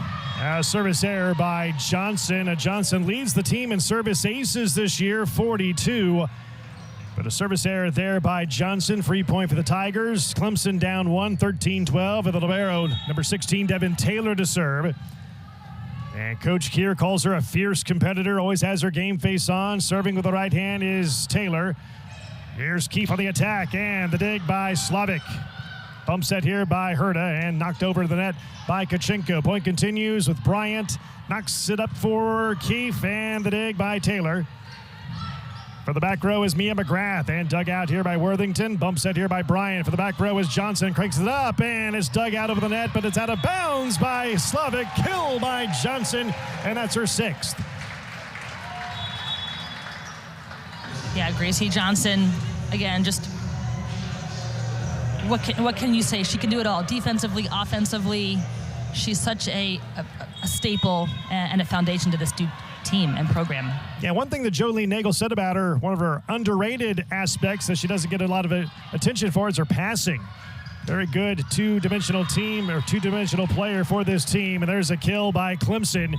Service error by Johnson. Johnson leads the team in service aces this year, 42. But a service error there by Johnson. Free point for the Tigers. Clemson down 1, 13-12. And the libero, number 16, Devin Taylor to serve. And Coach Keir calls her a fierce competitor, always has her game face on. Serving with the right hand is Taylor. Here's Keefe on the attack, and the dig by Slavic. Bump set here by Herta and knocked over to the net by Kachenko. Point continues with Bryant. Knocks it up for Keefe and the dig by Taylor. For the back row is Mia McGrath and dug out here by Worthington. Bump set here by Bryant. For the back row is Johnson. Cranks it up and it's dug out over the net, but it's out of bounds by Slavik. Kill by Johnson, and that's her 6th. Yeah, Gracie Johnson, again, just what can you say? She can do it all. Defensively, offensively, she's such a staple and a foundation to this team and program. Yeah, one thing that Jolene Nagel said about her, one of her underrated aspects that she doesn't get a lot of attention for, is her passing. Very good two-dimensional team or two-dimensional player for this team. And there's a kill by Clemson.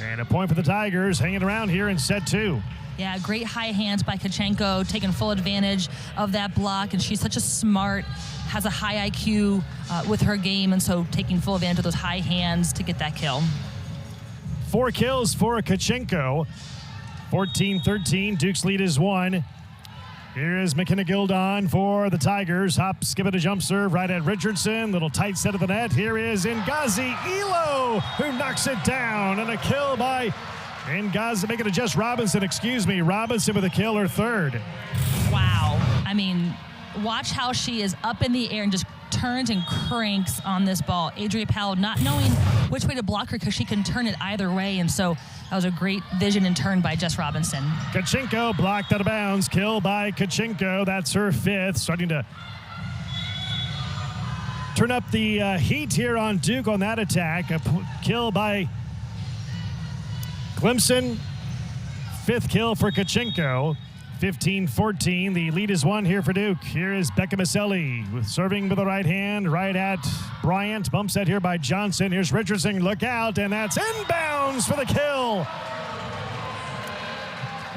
And a point for the Tigers, hanging around here in set 2. Yeah, great high hands by Kachenko, taking full advantage of that block. And she's such a smart, has a high IQ with her game. And so taking full advantage of those high hands to get that kill. 4 kills for Kachenko. 14-13. Duke's lead is 1. Here is McKenna Gildon for the Tigers. Hop, skip it, a jump serve right at Richardson. Little tight set of the net. Here is Ngazi Elo, who knocks it down. And a kill by Ngazi, making it just Robinson, Robinson with a kill, her 3rd. Wow. I mean, watch how she is up in the air and just turns and cranks on this ball. Adria Powell not knowing which way to block her because she can turn it either way. And so that was a great vision and turn by Jess Robinson. Kachenko blocked out of bounds. Kill by Kachenko. That's her 5th. Starting to turn up the heat here on Duke on that attack. A kill by Clemson. 5th kill for Kachenko. 15-14. The lead is 1 here for Duke. Here is Becca Maselli with serving with the right hand, right at Bryant. Bump set here by Johnson. Here's Richardson. Look out, and that's inbounds for the kill.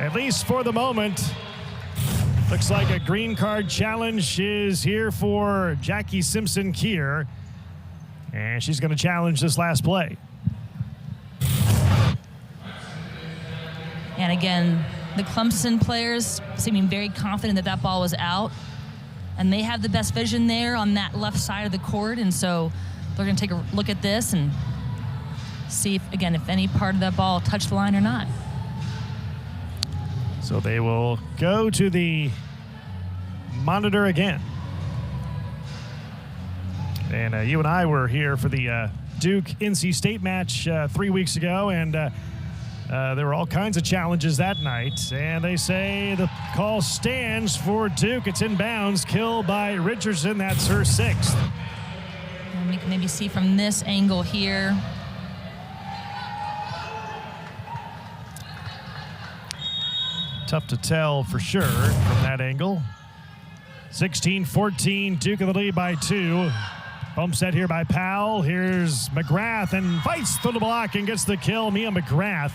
At least for the moment. Looks like a green card challenge is here for Jackie Simpson-Keir. And she's going to challenge this last play. And again, the Clemson players seeming very confident that that ball was out. And they have the best vision there on that left side of the court. And so they're going to take a look at this and see, if any part of that ball touched the line or not. So they will go to the monitor again. And you and I were here for the Duke-NC State match 3 weeks ago. And there were all kinds of challenges that night, and they say the call stands for Duke. It's inbounds, kill by Richardson. That's her 6th. And we can maybe see from this angle here. Tough to tell for sure from that angle. 16-14, Duke in the lead by 2. Bump set here by Powell. Here's McGrath and fights through the block and gets the kill. Mia McGrath.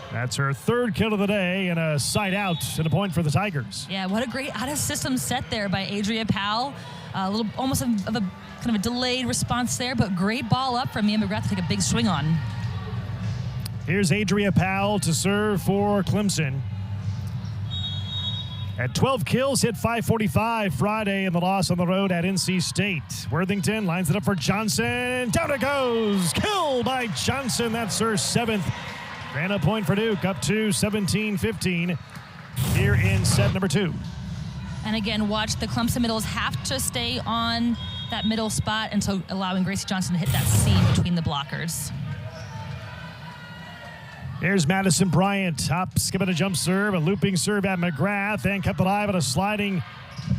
That's her 3rd kill of the day and a side out and a point for the Tigers. Yeah, what a great out-of-system set there by Adria Powell. A little almost of a kind of a delayed response there, but great ball up from Mia McGrath to take a big swing on. Here's Adria Powell to serve for Clemson. At 12 kills, hit .545 Friday in the loss on the road at NC State. Worthington lines it up for Johnson. Down it goes. Kill by Johnson. That's her 7th. And a point for Duke, up to 17-15 here in set number 2. And again, watch the Clemson middles have to stay on that middle spot, and so allowing Gracie Johnson to hit that seam between the blockers. Here's Madison Bryant, hop, skipping a jump serve, a looping serve at McGrath, and kept alive on a sliding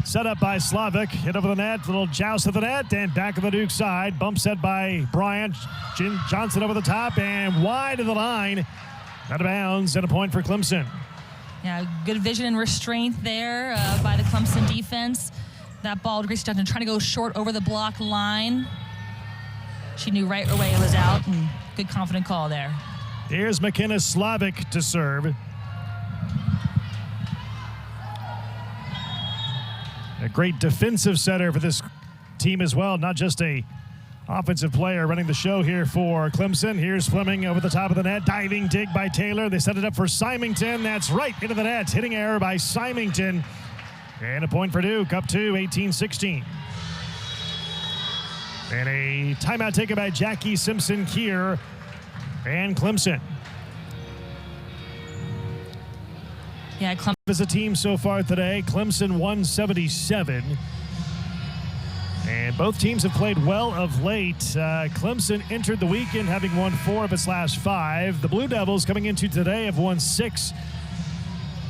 setup by Slavik. Hit over the net, little joust of the net, and back of the Duke side. Bump set by Bryant. Johnson over the top and wide of the line. Out of bounds and a point for Clemson. Yeah, good vision and restraint there by the Clemson defense. That ball, Gracie Johnson trying to go short over the block line. She knew right away it was out, and good confident call there. Here's McKenna Slavik to serve. A great defensive setter for this team as well, not just a offensive player running the show here for Clemson. Here's Fleming over the top of the net. Diving dig by Taylor. They set it up for Symington. That's right into the net. Hitting error by Symington. And a point for Duke, up to 18-16. And a timeout taken by Jackie Simpson-Kier and Clemson. Yeah, Clemson as a team so far today. Clemson 177. And both teams have played well of late. Clemson entered the weekend having won 4 of its last 5. The Blue Devils coming into today have won 6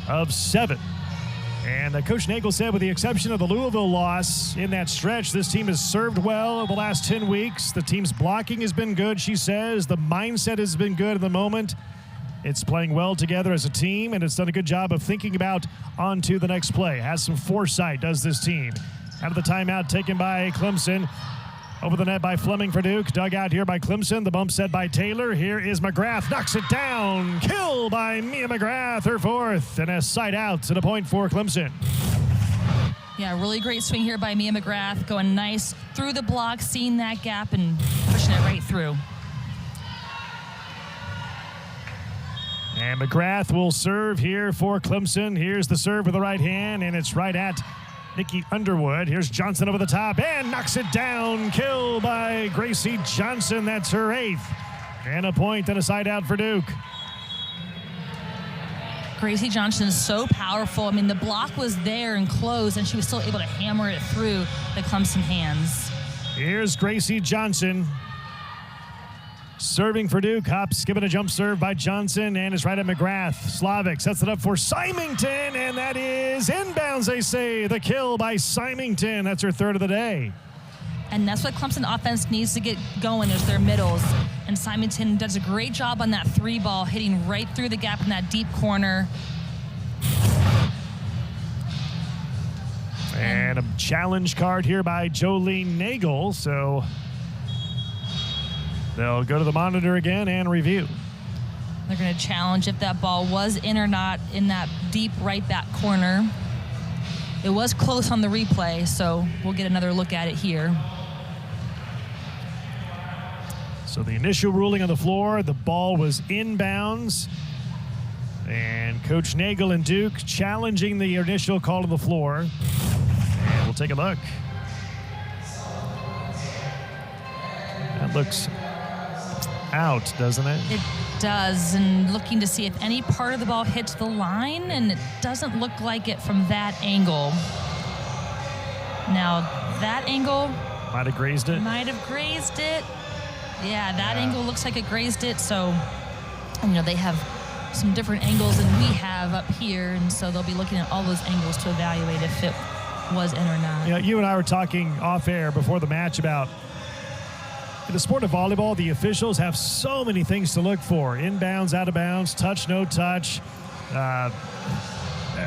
of 7. And Coach Nagel said with the exception of the Louisville loss in that stretch, this team has served well over the last 10 weeks. The team's blocking has been good, she says. The mindset has been good at the moment. It's playing well together as a team, and it's done a good job of thinking about on to the next play. Has some foresight, does this team. Out of the timeout taken by Clemson. Over the net by Fleming for Duke. Dug out here by Clemson. The bump set by Taylor. Here is McGrath. Knocks it down. Kill by Mia McGrath, her 4th. And a side out to the point for Clemson. Yeah, really great swing here by Mia McGrath. Going nice through the block, seeing that gap and pushing it right through. And McGrath will serve here for Clemson. Here's the serve with the right hand, and it's right at Nikki Underwood. Here's Johnson over the top and knocks it down. Kill by Gracie Johnson. That's her 8th. And a point and a side out for Duke. Gracie Johnson is so powerful. I mean, the block was there and closed, and she was still able to hammer it through the Clemson hands. Here's Gracie Johnson. Serving for Duke. Hops given a jump serve by Johnson, and it's right at McGrath. Slavic sets it up for Symington, and that is inbounds, they say. The kill by Symington. That's her 3rd of the day. And that's what Clemson offense needs to get going is their middles. And Symington does a great job on that 3 ball, hitting right through the gap in that deep corner. And a challenge card here by Jolene Nagel. So they'll go to the monitor again and review. They're going to challenge if that ball was in or not in that deep right back corner. It was close on the replay, so we'll get another look at it here. So the initial ruling on the floor, the ball was inbounds. And Coach Nagel and Duke challenging the initial call to the floor. And we'll take a look. That looks out, doesn't it? It does, and looking to see if any part of the ball hits the line, and it doesn't look like it from that angle. Now, that angle might have grazed it. Might have grazed it. Yeah, that angle looks like it grazed it, so, you know, they have some different angles than we have up here, and so they'll be looking at all those angles to evaluate if it was in or not. You know, you and I were talking off air before the match about in the sport of volleyball, the officials have so many things to look for. Inbounds, out of bounds, touch, no touch.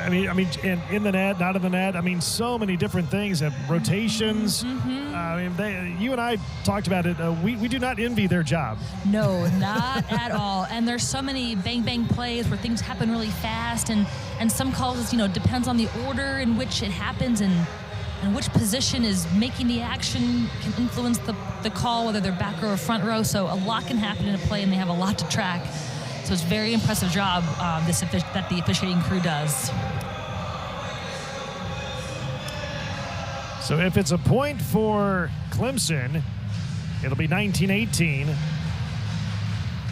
In the net, not in the net. I mean, so many different things. Rotations. You and I talked about it. We do not envy their job. No, not at all. And there's so many bang-bang plays where things happen really fast. And some calls, you know, depends on the order in which it happens and which position is making the action can influence the call, whether they're back row or front row. So a lot can happen in a play, and they have a lot to track. So it's a very impressive job that the officiating crew does. So if it's a point for Clemson, it'll be 19-18.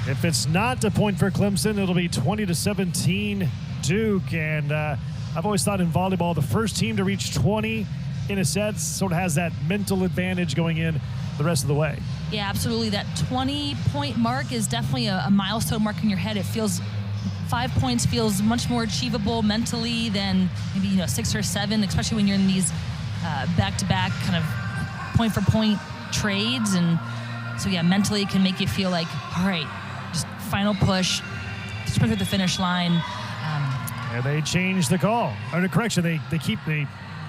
If it's not a point for Clemson, it'll be 20-17 Duke. And I've always thought in volleyball, the first team to reach 20 in a set sort of has that mental advantage going in the rest of the way. Yeah, absolutely. That 20-point mark is definitely a milestone mark in your head. It feels 5 points feels much more achievable mentally than maybe 6 or 7, especially when you're in these back-to-back kind of point-for-point trades. And so, yeah, mentally it can make you feel like, all right, just final push, sprint through the finish line. And they change the call. Or the correction, they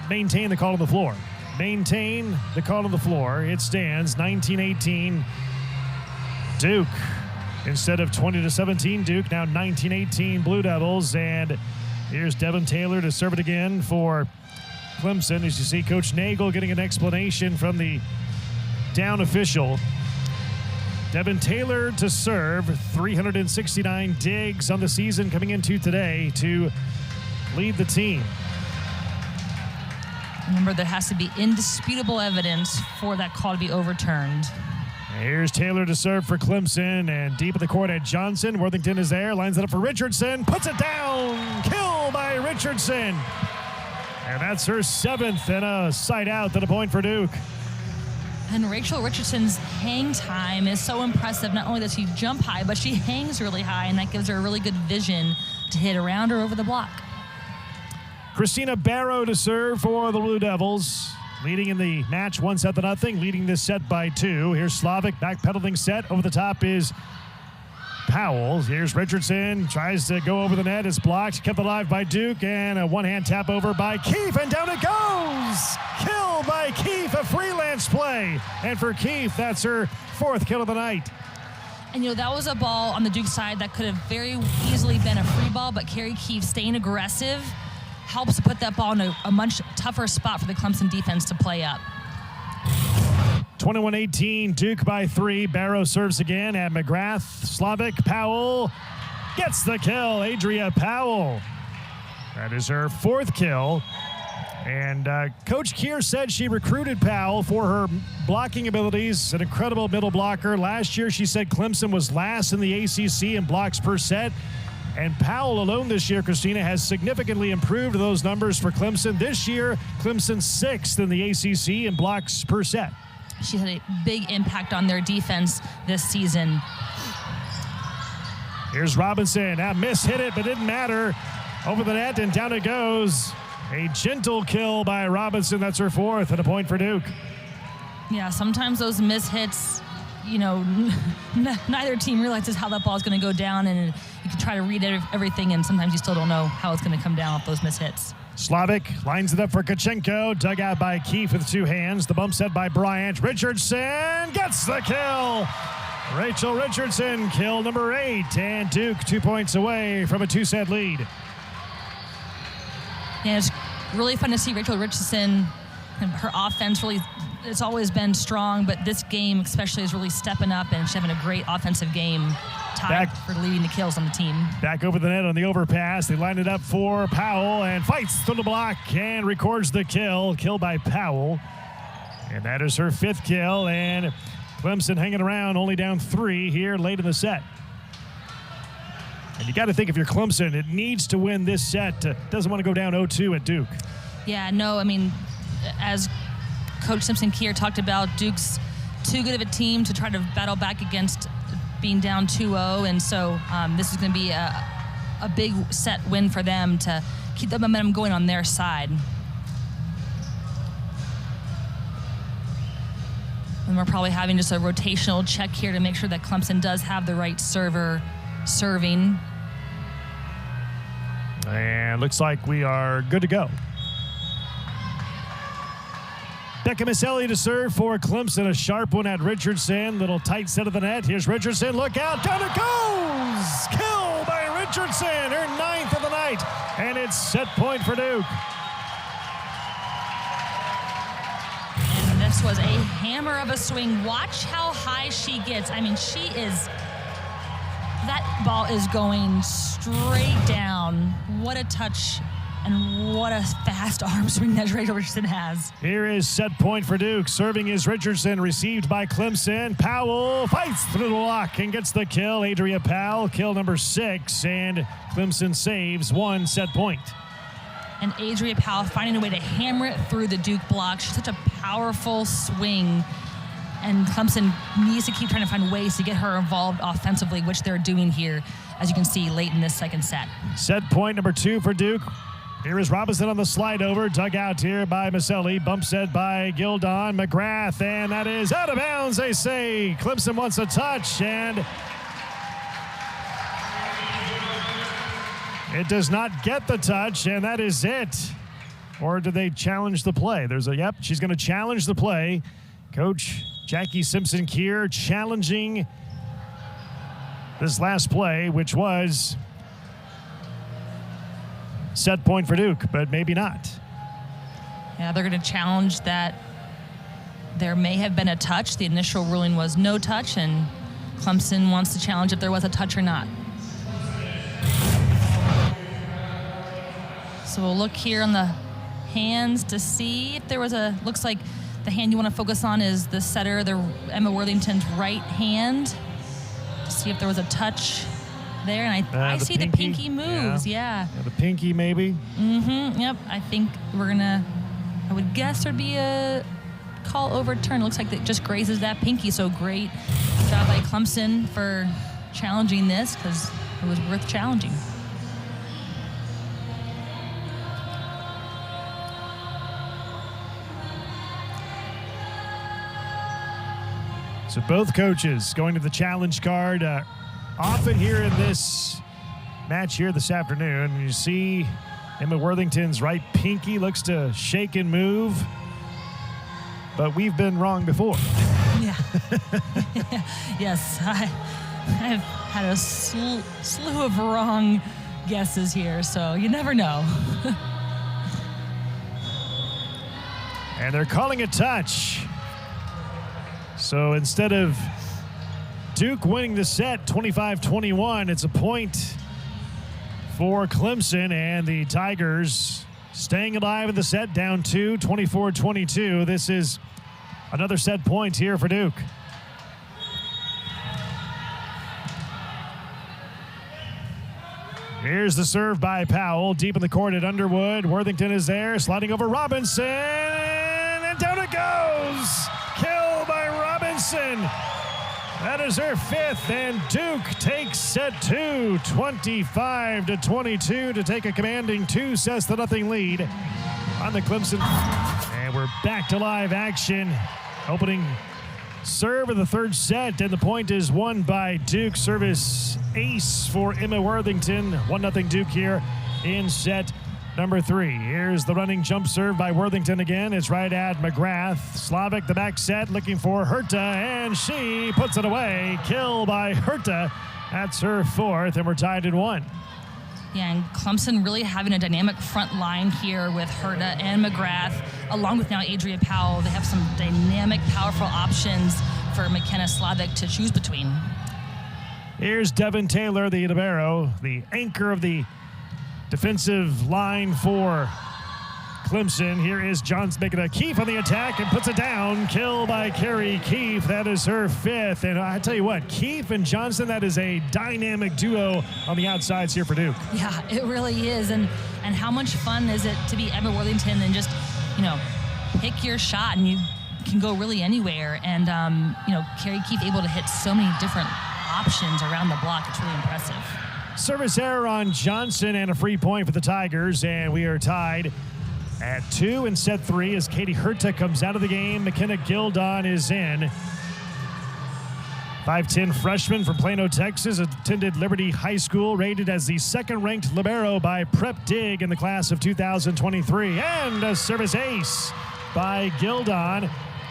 maintain the call on the floor. Maintain the call on the floor. It stands 19-18 Duke. Instead of 20-17 Duke, now 19-18 Blue Devils. And here's Devin Taylor to serve it again for Clemson. As you see, Coach Nagel getting an explanation from the down official. Devin Taylor to serve, 369 digs on the season coming into today to lead the team. Remember, there has to be indisputable evidence for that call to be overturned. Here's Taylor to serve for Clemson, and deep in the court at Johnson. Worthington is there, lines it up for Richardson, puts it down, kill by Richardson. And that's her 7th, and a side out and a point for Duke. And Rachel Richardson's hang time is so impressive. Not only does she jump high, but she hangs really high, and that gives her a really good vision to hit around or over the block. Christina Barrow to serve for the Blue Devils. Leading in the match 1-0, leading this set by 2. Here's Slavic, backpedaling set. Over the top is Powell. Here's Richardson, tries to go over the net. It's blocked, kept alive by Duke, and a one-hand tap over by Keefe, and down it goes! Kill by Keefe, a freelance play. And for Keefe, that's her 4th kill of the night. And, that was a ball on the Duke side that could have very easily been a free ball, but Carrie Keefe staying aggressive helps to put that ball in a much tougher spot for the Clemson defense to play up. 21-18, Duke by 3. Barrow serves again at McGrath. Slavic, Powell gets the kill. Adria Powell. That is her 4th kill. And Coach Keir said she recruited Powell for her blocking abilities, an incredible middle blocker. Last year, she said Clemson was last in the ACC in blocks per set. And Powell alone this year, Christina, has significantly improved those numbers for Clemson. This year, Clemson 6th in the ACC in blocks per set. She had a big impact on their defense this season. Here's Robinson. That miss hit it, but didn't matter. Over the net, and down it goes. A gentle kill by Robinson. That's her 4th, and a point for Duke. Yeah, sometimes those miss hits, neither team realizes how that ball is going to go down, and you can try to read everything, and sometimes you still don't know how it's going to come down off those miss hits. Slavic lines it up for Kachenko. Dug out by Keefe with 2 hands. The bump set by Bryant. Richardson gets the kill. Rachel Richardson, kill number 8. And Duke 2 points away from a 2-set lead. Yeah, it's really fun to see Rachel Richardson. Her offense really, it's always been strong, but this game especially is really stepping up, and she's having a great offensive game. Tied for leading the kills on the team. Back over the net on the overpass. They line it up for Powell and fights through the block and records the kill. Kill by Powell. And that is her 5th kill. And Clemson hanging around, only down 3 here late in the set. And you got to think if you're Clemson, it needs to win this set. Doesn't want to go down 0-2 at Duke. Yeah, no, I mean, as Coach Simpson Keir talked about, Duke's too good of a team to try to battle back against being down 2-0, and so this is going to be a big set win for them to keep the momentum going on their side. And we're probably having just a rotational check here to make sure that Clemson does have the right server serving. And looks like we are good to go. Becca Miceli to serve for Clemson. A sharp one at Richardson. Little tight set of the net. Here's Richardson. Look out. Down it goes. Kill by Richardson. Her 9th of the night. And it's set point for Duke. And this was a hammer of a swing. Watch how high she gets. I mean, that ball is going straight down. What a touch. And what a fast arm swing that Rachel Richardson has. Here is set point for Duke. Serving is Richardson, received by Clemson. Powell fights through the lock and gets the kill. Adria Powell, kill number 6, and Clemson saves 1 set point. And Adria Powell finding a way to hammer it through the Duke block. She's such a powerful swing. And Clemson needs to keep trying to find ways to get her involved offensively, which they're doing here, as you can see, late in this second set. Set point number 2 for Duke. Here is Robinson on the slide over, dug out here by Miceli, bump set by Gildon, McGrath, and that is out of bounds, they say. Clemson wants a touch, and it does not get the touch, and that is it. Or do they challenge the play? Yep, she's going to challenge the play. Coach Jackie Simpson Keir challenging this last play, which was set point for Duke, but maybe not. Yeah, they're going to challenge that there may have been a touch. The initial ruling was no touch, and Clemson wants to challenge if there was a touch or not. So we'll look here on the hands to see if there was looks like the hand you want to focus on is the setter, Emma Worthington's right hand, to see if there was a touch there. And I see the pinky moves, yeah. The pinky maybe. Yep, I think I would guess there'd be a call overturned. Looks like it just grazes that pinky, so great job by Clemson for challenging this, because it was worth challenging. So both coaches going to the challenge card. Often here in this match here this afternoon, you see Emma Worthington's right pinky looks to shake and move, but we've been wrong before. Yeah. Yes, I've had a slew of wrong guesses here, so you never know. And they're calling a touch. So instead of Duke winning the set 25-21, it's a point for Clemson, and the Tigers staying alive in the set, down 2, 24-22. This is another set point here for Duke. Here's the serve by Powell, deep in the court at Underwood. Worthington is there, sliding over Robinson, and down it goes. Kill by Robinson. That is her 5th, and Duke takes set 2, 25-22, to take a commanding 2-0 lead on the Clemson. And we're back to live action. Opening serve of the third set, and the point is won by Duke. Service ace for Emma Worthington. 1-0 Duke here in set number 3. Here's the running jump serve by Worthington again. It's right at McGrath. Slavic, the back set, looking for Herta, and she puts it away. Kill by Herta. That's her 4th, and we're tied at 1. Yeah, and Clemson really having a dynamic front line here with Herta and McGrath, along with now Adria Powell. They have some dynamic, powerful options for McKenna Slavic to choose between. Here's Devin Taylor, the libero, the anchor of the defensive line for Clemson. Here is Johns making a Keefe on the attack and puts it down. Kill by Carrie Keefe. That is her 5th. And I tell you what, Keefe and Johnson, that is a dynamic duo on the outsides here for Duke. Yeah, it really is. And how much fun is it to be Emma Worthington and just, pick your shot, and you can go really anywhere. And, Carrie Keefe able to hit so many different options around the block. It's really impressive. Service error on Johnson and a free point for the Tigers, and we are tied at 2 in set 3 as Katie Herta comes out of the game. McKenna Gildon is in. 5'10" freshman from Plano, Texas, attended Liberty High School, rated as the 2nd-ranked libero by Prep Dig in the class of 2023. And a service ace by Gildon.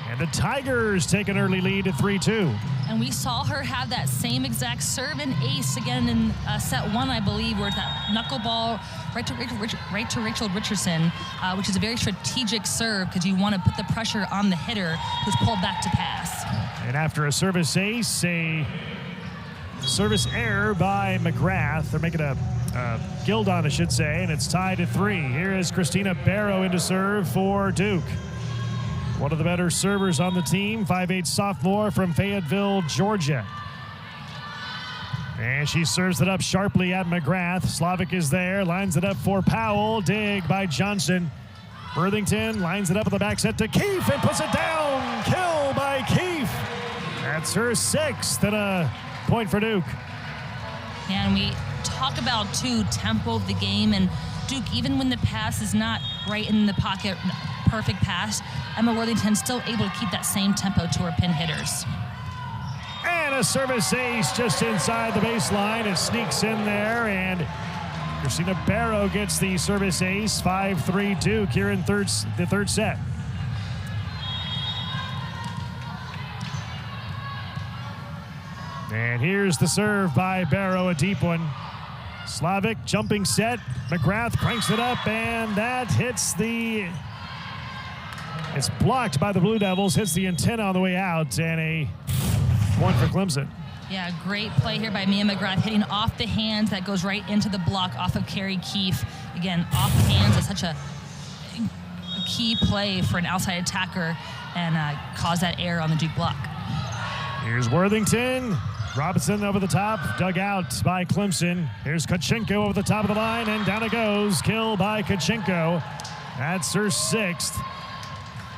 And the Tigers take an early lead at 3-2. And we saw her have that same exact serve and ace again in set 1, I believe, where it's that knuckleball right to Rachel Richardson, which is a very strategic serve because you want to put the pressure on the hitter who's pulled back to pass. And after a service ace, a service error by McGrath. They're making a Gildon, I should say, and it's tied at 3. Here is Christina Barrow into serve for Duke. One of the better servers on the team, 5'8" sophomore from Fayetteville, Georgia. And she serves it up sharply at McGrath. Slavic is there, lines it up for Powell. Dig by Johnson. Worthington lines it up at the back set to Keefe and puts it down. Kill by Keefe. That's her 6th and a point for Duke. And we talk about, too, tempo of the game. And Duke, even when the pass is not right in the pocket, perfect pass, Emma Worthington still able to keep that same tempo to her pin hitters. And a service ace just inside the baseline. It sneaks in there, and Christina Barrow gets the service ace. 5-3 Duke here in the third set. And here's the serve by Barrow, a deep one. Slavic jumping set. McGrath cranks it up, and that hits it's blocked by the Blue Devils, hits the antenna on the way out, and a point for Clemson. Yeah, great play here by Mia McGrath, hitting off the hands. That goes right into the block off of Carrie Keefe. Again, off hands is such a key play for an outside attacker and cause that error on the Duke block. Here's Worthington. Robinson over the top, dug out by Clemson. Here's Kachenko over the top of the line, and down it goes. Kill by Kachenko. That's her 6th.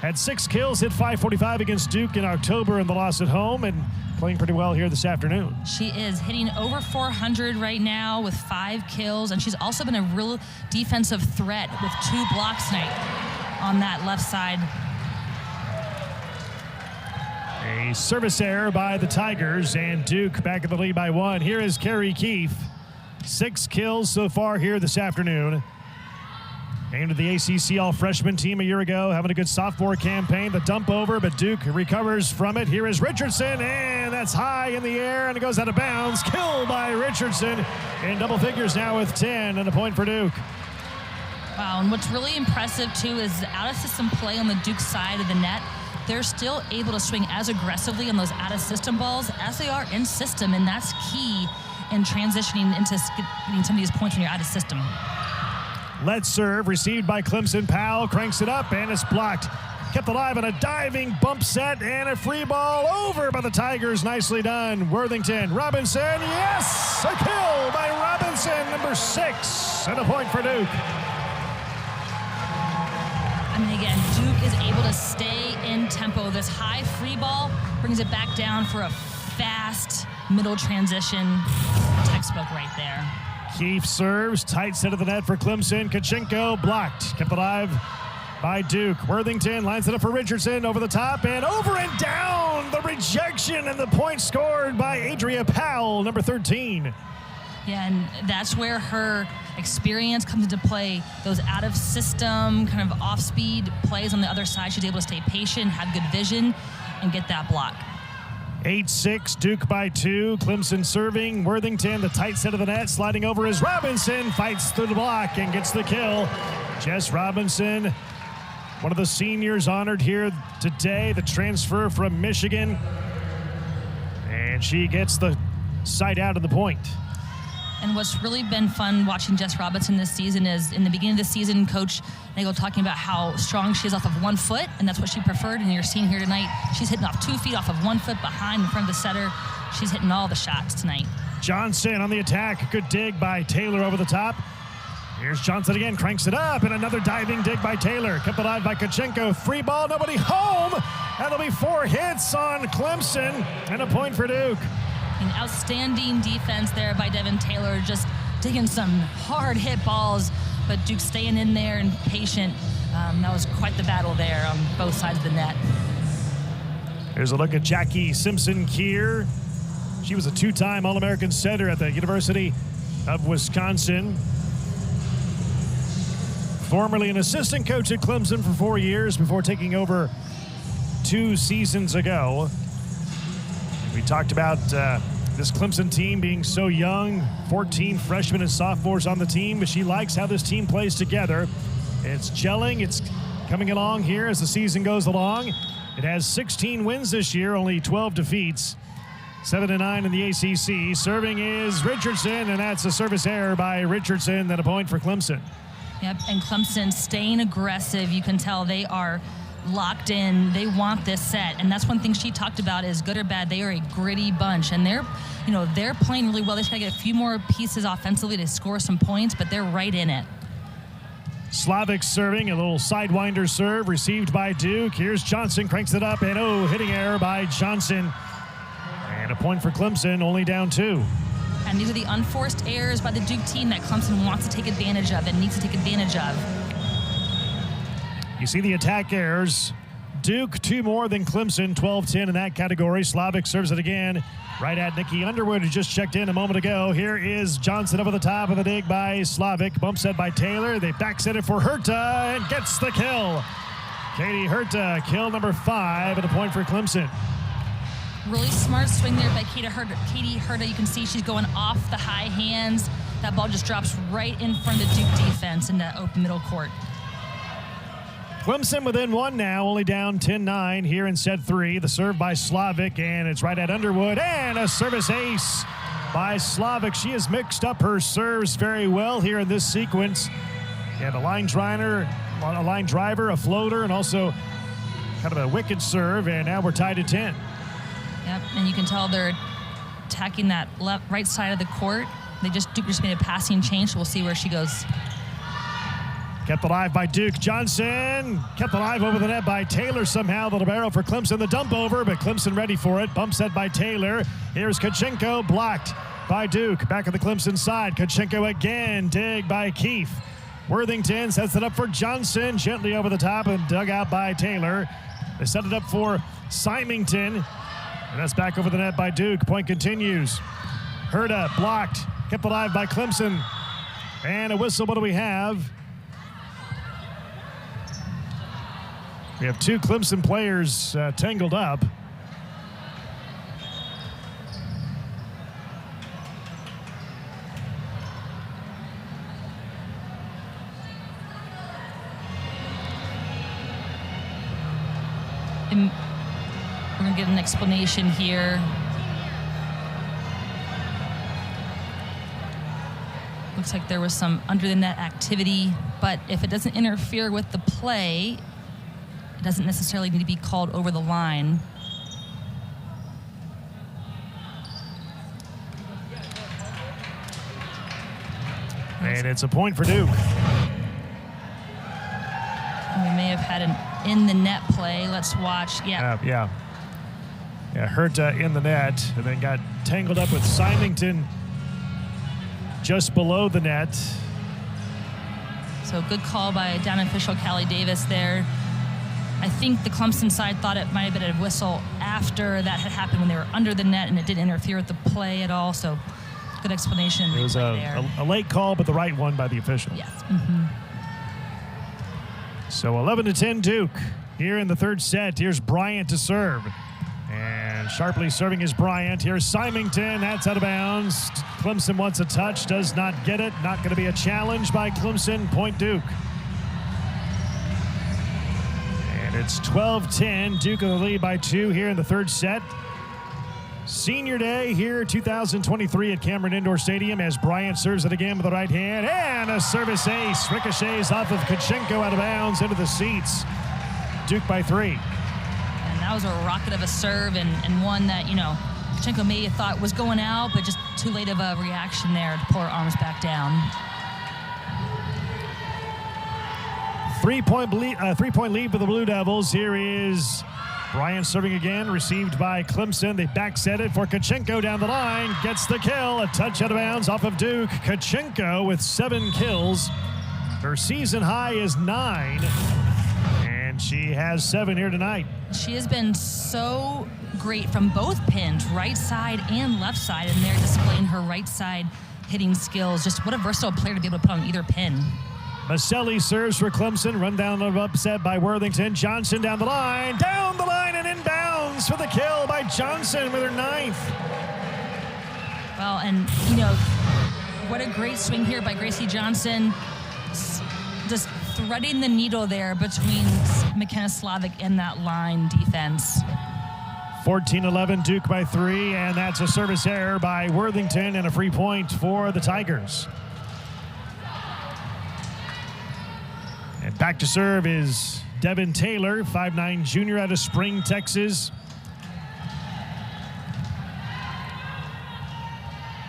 Had 6 kills, hit .545 against Duke in October in the loss at home, and playing pretty well here this afternoon. She is hitting over 400 right now with 5 kills, and she's also been a real defensive threat with 2 blocks tonight on that left side. A service error by the Tigers, and Duke back in the lead by 1. Here is Carrie Keefe. 6 kills so far here this afternoon. Came to the ACC all-freshman team a year ago, having a good sophomore campaign. The dump over, but Duke recovers from it. Here is Richardson, and that's high in the air, and it goes out of bounds. Kill by Richardson in double figures now with 10, and a point for Duke. Wow, and what's really impressive, too, is the out-of-system play on the Duke side of the net. They're still able to swing as aggressively on those out-of-system balls as they are in system, and that's key in transitioning into getting some of these points when you're out of system. Let's serve, received by Clemson. Powell cranks it up, and it's blocked. Kept alive on a diving bump set, and a free ball over by the Tigers. Nicely done. Worthington, Robinson, yes! A kill by Robinson, number 6, and a point for Duke. I mean, again, Duke is able to stay in tempo. This high free ball brings it back down for a fast middle transition. Textbook right there. Keefe serves, tight set of the net for Clemson. Kachenko blocked, kept alive by Duke. Worthington lines it up for Richardson, over the top and over and down. The rejection and the point scored by Adria Powell, number 13. Yeah, and that's where her experience comes into play. Those out-of-system, kind of off-speed plays on the other side. She's able to stay patient, have good vision, and get that block. 8-6, Duke by 2. Clemson serving. Worthington, the tight set of the net, sliding over as Robinson fights through the block and gets the kill. Jess Robinson, one of the seniors honored here today, the transfer from Michigan. And she gets the side out of the point. And what's really been fun watching Jess Robinson this season is in the beginning of the season, Coach Nagel talking about how strong she is off of 1 foot, and that's what she preferred. And you're seeing here tonight, she's hitting off 2 feet off of 1 foot behind in front of the setter. She's hitting all the shots tonight. Johnson on the attack. Good dig by Taylor over the top. Here's Johnson again, cranks it up, and another diving dig by Taylor. Kept alive by Kachenko. Free ball, nobody home. That'll be 4 hits on Clemson, and a point for Duke. An outstanding defense there by Devin Taylor, just digging some hard hit balls, but Duke staying in there and patient. That was quite the battle there on both sides of the net. Here's a look at Jackie Simpson-Keir. She was a 2-time All-American setter at the University of Wisconsin. Formerly an assistant coach at Clemson for 4 years before taking over 2 seasons ago. We talked about this Clemson team being so young, 14 freshmen and sophomores on the team, but she likes how this team plays together. It's gelling, it's coming along here as the season goes along. It has 16 wins this year, only 12 defeats, 7-9 in the ACC. Serving is Richardson, and that's a service error by Richardson, then a point for Clemson. Yep, and Clemson staying aggressive. You can tell they are locked in. They want this set, and that's one thing she talked about is good or bad, they are a gritty bunch, and they're playing really well. They just got to get a few more pieces offensively to score some points, but they're right in it. Slavic serving, a little sidewinder serve received by Duke. Here's Johnson, cranks it up, and hitting error by Johnson, and a point for Clemson, only down 2. And these are the unforced errors by the Duke team that Clemson wants to take advantage of and needs to take advantage of. You see the attack errors. Duke 2 more than Clemson, 12-10 in that category. Slavic serves it again right at Nikki Underwood, who just checked in a moment ago. Here is Johnson over the top of the dig by Slavic. Bump set by Taylor. They back set it for Herta and gets the kill. Katie Herta, kill number 5 and a point for Clemson. Really smart swing there by Katie Herta. You can see she's going off the high hands. That ball just drops right in front of the Duke defense in the open middle court. Clemson within 1 now, only down 10-9 here in set 3. The serve by Slavic, and it's right at Underwood, and a service ace by Slavic. She has mixed up her serves very well here in this sequence. Yeah, the line driner a line driver, a floater, and also kind of a wicked serve, and now we're tied at 10. Yep, and you can tell they're attacking that right side of the court. Duke just made a passing change, so we'll see where she goes. Kept alive by Duke. Johnson kept alive over the net by Taylor somehow. The libero for Clemson. The dump over, but Clemson ready for it. Bump set by Taylor. Here's Kachenko, blocked by Duke. Back on the Clemson side. Kachenko again. Dig by Keefe. Worthington sets it up for Johnson. Gently over the top and dug out by Taylor. They set it up for Symington. And that's back over the net by Duke. Point continues. Herta blocked. Kept alive by Clemson. And a whistle. What do we have? We have two Clemson players tangled up. And we're going to get an explanation here. Looks like there was some under the net activity, but if it doesn't interfere with the play, it doesn't necessarily need to be called over the line. And it's a point for Duke. We may have had an in the net play. Let's watch. Yeah, Herta in the net, and then got tangled up with Symington just below the net. So good call by down official Callie Davis there. I think the Clemson side thought it might have been a whistle after that had happened when they were under the net, and it didn't interfere with the play at all. So good explanation. It was a late call, but the right one by the official. Yes. Mm-hmm. So 11-10 Duke here in the third set. Here's Bryant to serve. And sharply serving is Bryant. Here's Symington. That's out of bounds. Clemson wants a touch. Does not get it. Not going to be a challenge by Clemson. Point Duke. And it's 12-10. Duke in the lead by 2 here in the third set. Senior Day here 2023 at Cameron Indoor Stadium as Bryant serves it again with the right hand. And a service ace. Ricochets off of Kachenko out of bounds into the seats. Duke by 3. And that was a rocket of a serve and one that, Kachenko may have thought was going out, but just too late of a reaction there to pull her arms back down. 3-point lead for the Blue Devils. Here is Bryant serving again, received by Clemson. They back set it for Kachenko down the line. Gets the kill. A touch out of bounds off of Duke. Kachenko with 7 kills. Her season high is 9. And she has 7 here tonight. She has been so great from both pins, right side and left side, and they're displaying her right side hitting skills. Just what a versatile player to be able to put on either pin. Maselli serves for Clemson. Run down of upset by Worthington. Johnson down the line and inbounds for the kill by Johnson with her 9th. Well, and what a great swing here by Gracie Johnson. Just threading the needle there between McKenna Slavic and that line defense. 14-11 Duke by 3, and that's a service error by Worthington and a free point for the Tigers. And back to serve is Devin Taylor, 5'9" junior out of Spring, Texas.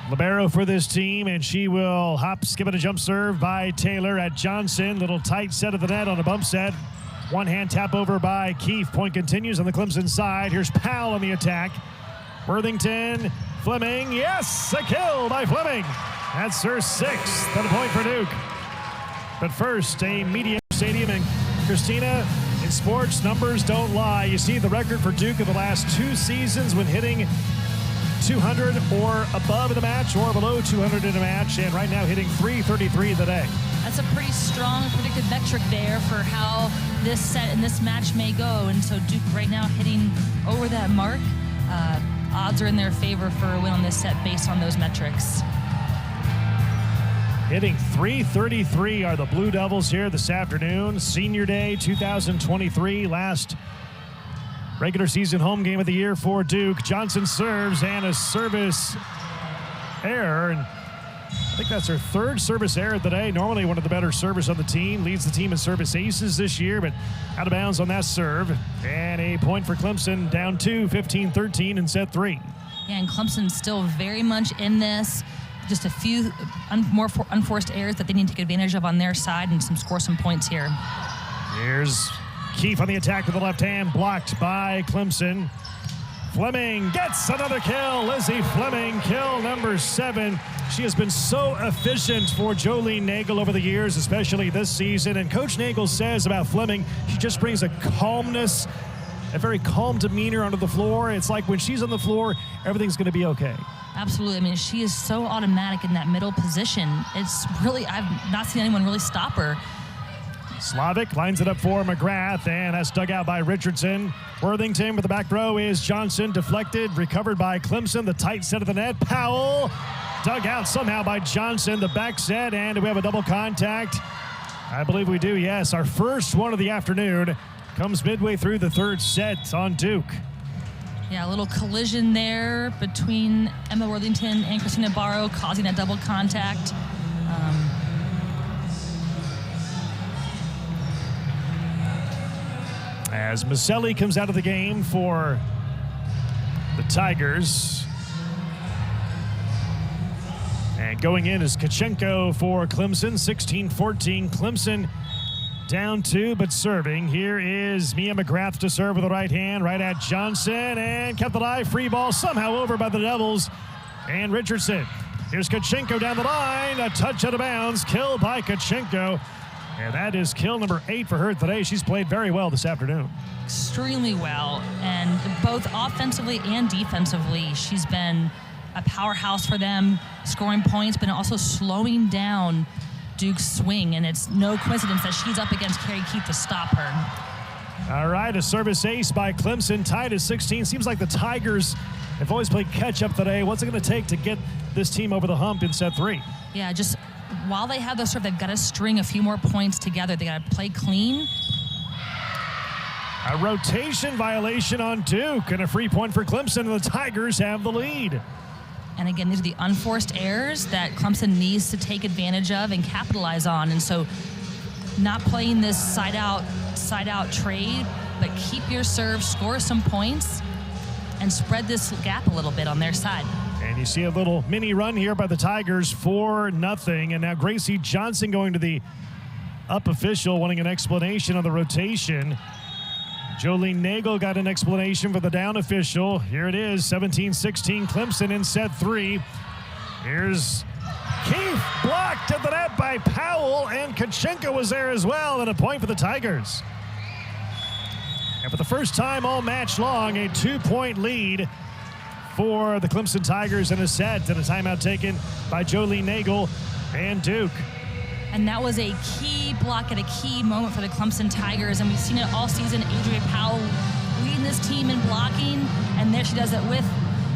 Libero for this team, and she will skip it a jump serve by Taylor at Johnson. Little tight set of the net on a bump set. One hand tap over by Keefe. Point continues on the Clemson side. Here's Powell on the attack. Worthington, Fleming. Yes, a kill by Fleming. That's her 6th. And a point for Duke. But first, a media stadium, and Christina, in sports, numbers don't lie. You see the record for Duke in the last 2 seasons when hitting 200 or above in a match or below 200 in a match, and right now hitting 333 today. That's a pretty strong predicted metric there for how this set and this match may go, and so Duke right now hitting over that mark. Odds are in their favor for a win on this set based on those metrics. Hitting 333 are the Blue Devils here this afternoon. Senior Day 2023, last regular season home game of the year for Duke. Johnson serves and a service error. And I think that's her third service error today. Normally one of the better servers on the team. Leads the team in service aces this year, but out of bounds on that serve. And a point for Clemson, down 2, 15-13 in set 3. Yeah, and Clemson's still very much in this. Just a few more unforced errors that they need to take advantage of on their side and score some points here. Here's Keefe on the attack with the left hand, blocked by Clemson. Fleming gets another kill. Lizzie Fleming, kill number 7. She has been so efficient for Jolene Nagel over the years, especially this season. And Coach Nagel says about Fleming, she just brings a calmness, a very calm demeanor onto the floor. It's like when she's on the floor, everything's going to be okay. Absolutely. I mean, she is so automatic in that middle position. It's really, I've not seen anyone really stop her. Slavic lines it up for McGrath, and that's dug out by Richardson. Worthington with the back row is Johnson, deflected, recovered by Clemson. The tight set of the net. Powell dug out somehow by Johnson. The back set, and do we have a double contact? I believe we do, yes. Our first one of the afternoon comes midway through the third set on Duke. Yeah, a little collision there between Emma Worthington and Christina Barrow, causing that double contact. As Maselli comes out of the game for the Tigers. And going in is Kachenko for Clemson, 16-14. Clemson down 2, but serving. Here is Mia McGrath to serve with the right hand, right at Johnson, and kept alive. Free ball somehow over by the Devils. And Richardson. Here's Kachenko down the line. A touch out of bounds. Kill by Kachenko. And that is kill number 8 for her today. She's played very well this afternoon. Extremely well, and both offensively and defensively, she's been a powerhouse for them, scoring points, but also slowing down Duke's swing, and it's no coincidence that she's up against Carrie Keith to stop her. All right, a service ace by Clemson, tied at 16. Seems like the Tigers have always played catch-up today. What's it going to take to get this team over the hump in set 3? Yeah, just while they have the serve, they've got to string a few more points together. They got to play clean. A rotation violation on Duke, and a free point for Clemson, and the Tigers have the lead. And again, these are the unforced errors that Clemson needs to take advantage of and capitalize on. And so not playing this side-out trade, but keep your serve, score some points, and spread this gap a little bit on their side. And you see a little mini run here by the Tigers, 4-0. And now Gracie Johnson going to the up official, wanting an explanation on the rotation. Jolene Nagel got an explanation for the down official. Here it is, 17-16 Clemson in set 3. Here's Keefe, blocked at the net by Powell, and Kachenko was there as well, and a point for the Tigers. And for the first time all match long, a 2-point lead for the Clemson Tigers in a set, and a timeout taken by Jolene Nagel and Duke. And that was a key block at a key moment for the Clemson Tigers, and we've seen it all season. Adria Powell leading this team in blocking, and there she does it with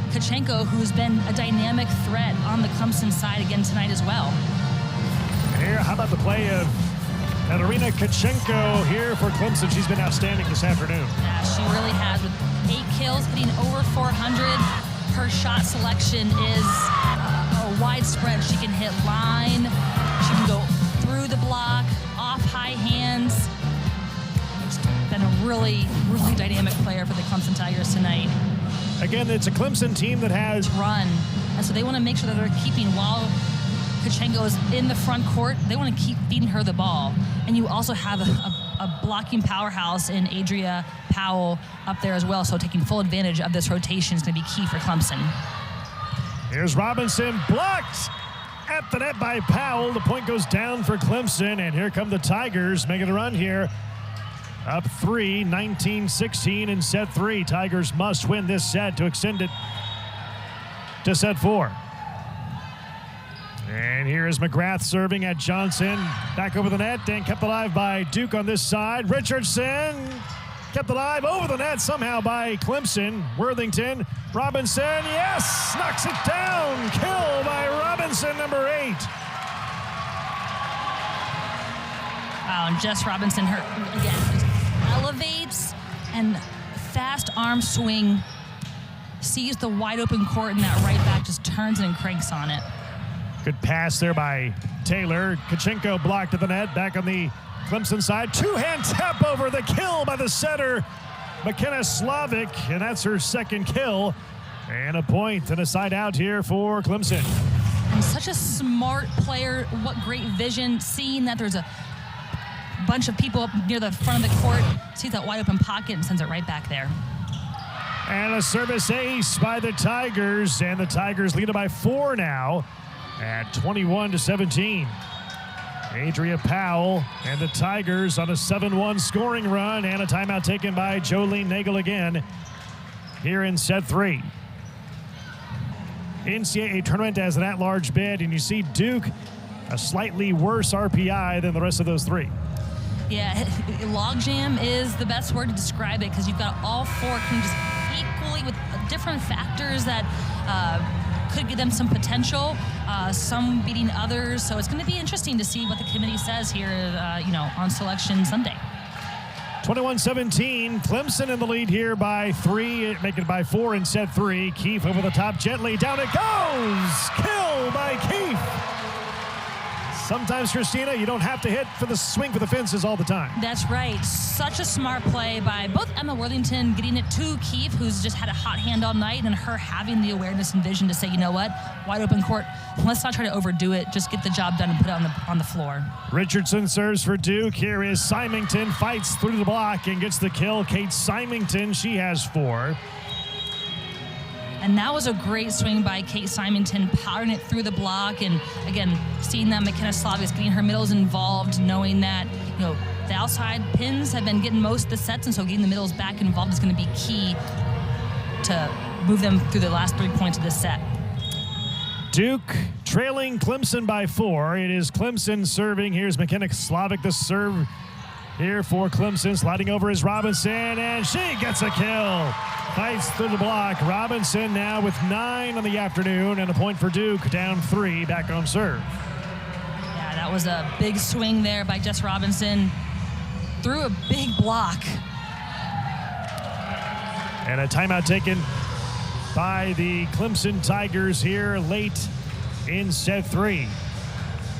Kachenko, who's been a dynamic threat on the Clemson side again tonight as well. Here, how about the play of Katarina Kachenko here for Clemson? She's been outstanding this afternoon. Yeah, she really has, with 8 kills, hitting over 400. Her shot selection is widespread. She can hit line, she can go through the block, off high hands. It's been a really, really dynamic player for the Clemson Tigers tonight. Again, it's a Clemson team that has run, and so they want to make sure that they're keeping, while Kachenko is in the front court, they want to keep feeding her the ball. And you also have a blocking powerhouse in Adria Powell up there as well, so taking full advantage of this rotation is going to be key for Clemson. Here's Robinson, blocked at the net by Powell. The point goes down for Clemson, and here come the Tigers making a run here. Up 3, 19-16 in set 3. Tigers must win this set to extend it to set 4. And here is McGrath serving at Johnson. Back over the net and kept alive by Duke on this side. Richardson kept alive over the net somehow by Clemson. Worthington, Robinson, yes, knocks it down. Kill by Robinson, number 8. Wow, and Jess Robinson, her again, just elevates and fast arm swing, sees the wide open court, and that right back just turns and cranks on it. Good pass there by Taylor. Kachenko blocked at the net. Back on the Clemson side. Two-hand tap over, the kill by the setter, McKenna Slavic, and that's her second kill. And a point and a side out here for Clemson. And such a smart player. What great vision, seeing that there's a bunch of people up near the front of the court, sees that wide open pocket and sends it right back there. And a service ace by the Tigers, and the Tigers lead it by 4 now at 21-17. Adria Powell and the Tigers on a 7-1 scoring run, and a timeout taken by Jolene Nagel again here in set 3. NCAA tournament as an at-large bid, and you see Duke a slightly worse RPI than the rest of those 3. Yeah, logjam is the best word to describe it, because you've got all 4 kind of just equally with different factors that could give them some potential, some beating others. So it's going to be interesting to see what the committee says here, on Selection Sunday. 21-17, Clemson in the lead here by 3, making it by 4 in set 3. Keefe over the top, gently down it goes! Kill by Keefe! Sometimes, Christina, you don't have to hit for the swing for the fences all the time. That's right. Such a smart play by both Emma Worthington getting it to Keefe, who's just had a hot hand all night, and her having the awareness and vision to say, you know what, wide open court, let's not try to overdo it. Just get the job done and put it on the floor. Richardson serves for Duke. Here is Symington, fights through the block and gets the kill. Kate Symington, she has 4. And that was a great swing by Kate Symington, powering it through the block. And again, seeing that McKenna Slavic is getting her middles involved, knowing that, the outside pins have been getting most of the sets, and so getting the middles back involved is going to be key to move them through the last 3 points of this set. Duke trailing Clemson by 4. It is Clemson serving. Here's McKenna Slavic, the serve here for Clemson. Sliding over is Robinson, and she gets a kill. Fights through the block. Robinson now with 9 on the afternoon, and a point for Duke, down 3, back on serve. Yeah, that was a big swing there by Jess Robinson through a big block. And a timeout taken by the Clemson Tigers here late in set 3.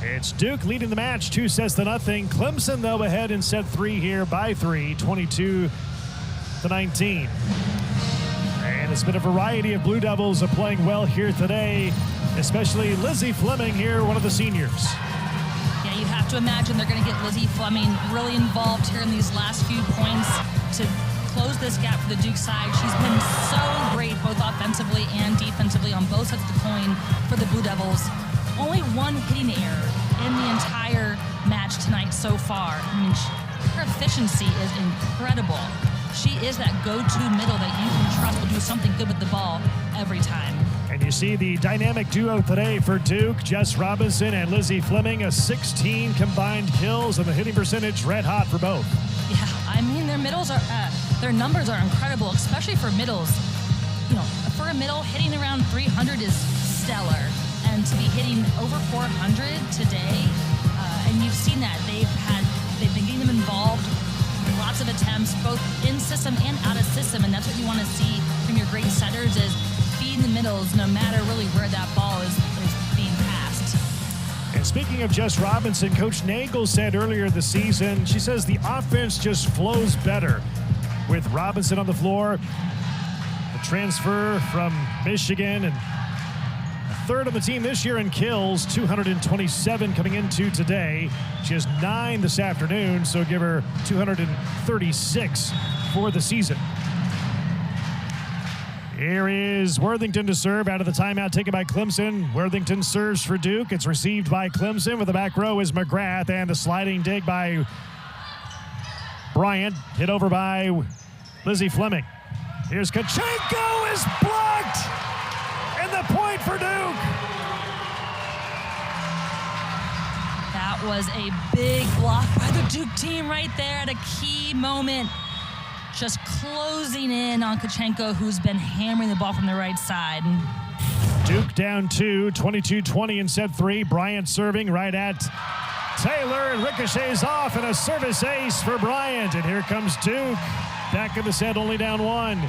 It's Duke leading the match 2-0. Clemson, though, ahead in set 3 here by 3, 22-19. And it's been a variety of Blue Devils are playing well here today, especially Lizzie Fleming here, one of the seniors. Yeah, you have to imagine they're going to get Lizzie Fleming really involved here in these last few points to close this gap for the Duke side. She's been so great both offensively and defensively on both sides of the coin for the Blue Devils. Only 1 hitting error in the entire match tonight so far. I mean, her efficiency is incredible. She is that go-to middle that you can trust will do something good with the ball every time. And you see the dynamic duo today for Duke, Jess Robinson and Lizzie Fleming, a 16 combined kills, and the hitting percentage red hot for both. Yeah, I mean, their middles are, their numbers are incredible, especially for middles. For a middle, hitting around 300 is stellar. And to be hitting over 400 today, and you've seen that they've been getting them involved, lots of attempts, both in system and out of system, and that's what you want to see from your great setters is feeding the middles, no matter really where that ball is being passed. And speaking of Jess Robinson, Coach Nagel said earlier this season, she says the offense just flows better with Robinson on the floor. The transfer from Michigan and third on the team this year in kills, 227 coming into today. She has 9 this afternoon, so give her 236 for the season. Here is Worthington to serve out of the timeout taken by Clemson. Worthington serves for Duke. It's received by Clemson. With the back row is McGrath, and the sliding dig by Bryant, hit over by Lizzie Fleming. Here's Kachenko, is blocked! And the point for Duke. That was a big block by the Duke team right there at a key moment. Just closing in on Kachenko, who's been hammering the ball from the right side. Duke down 2, 22-20 in set 3. Bryant serving right at Taylor, and ricochets off, and a service ace for Bryant. And here comes Duke. Back in the set, only down 1.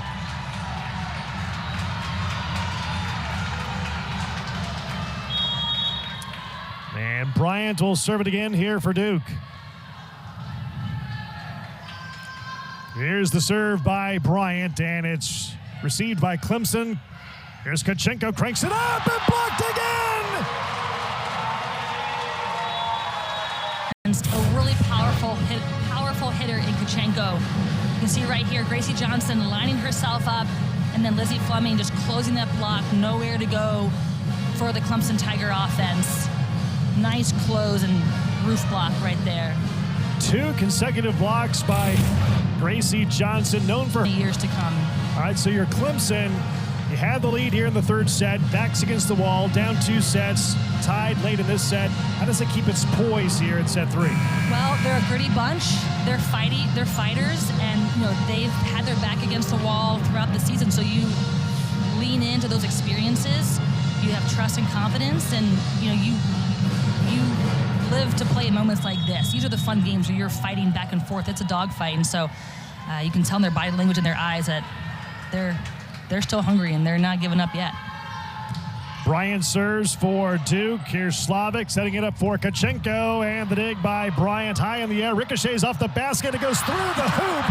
And Bryant will serve it again here for Duke. Here's the serve by Bryant, and it's received by Clemson. Here's Kachenko, cranks it up and blocked again! A really powerful hitter in Kachenko. You can see right here, Gracie Johnson lining herself up, and then Lizzie Fleming just closing that block, nowhere to go for the Clemson Tiger offense. Nice close and roof block right there. 2 consecutive blocks by Gracie Johnson, known for years to come. All right, so you're Clemson. You had the lead here in the third set, backs against the wall, down 2 sets, tied late in this set. How does it keep its poise here in set 3? Well, they're a gritty bunch. They're fighters, and they've had their back against the wall throughout the season. So you lean into those experiences. You have trust and confidence, and you live to play moments like this. These are the fun games where you're fighting back and forth. It's a dogfight, and so you can tell in their body language and their eyes that they're still hungry and they're not giving up yet. Bryant serves for Duke. Here's Slavic setting it up for Kachenko, and the dig by Bryant high in the air. Ricochets off the basket. It goes through the hoop.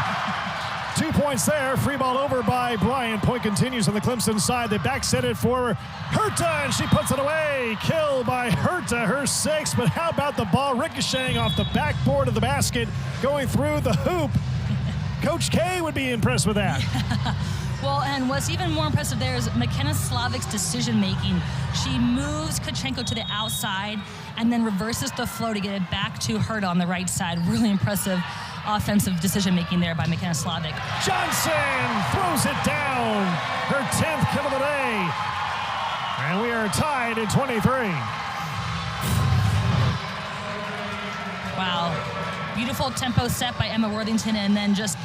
2 points there. Free ball over by Bryant. Point continues on the Clemson side. They back set it for Herta, and she puts it away. Kill by Herta, her 6th. But how about the ball ricocheting off the backboard of the basket, going through the hoop? Coach K would be impressed with that. Well, and what's even more impressive there is McKenna Slavic's decision-making. She moves Kachenko to the outside and then reverses the flow to get it back to Herta on the right side. Really impressive offensive decision-making there by McKenna Slavic. Johnson throws it down. Her 10th kill of the day. And we are tied at 23. Wow. Beautiful tempo set by Emma Worthington, and then just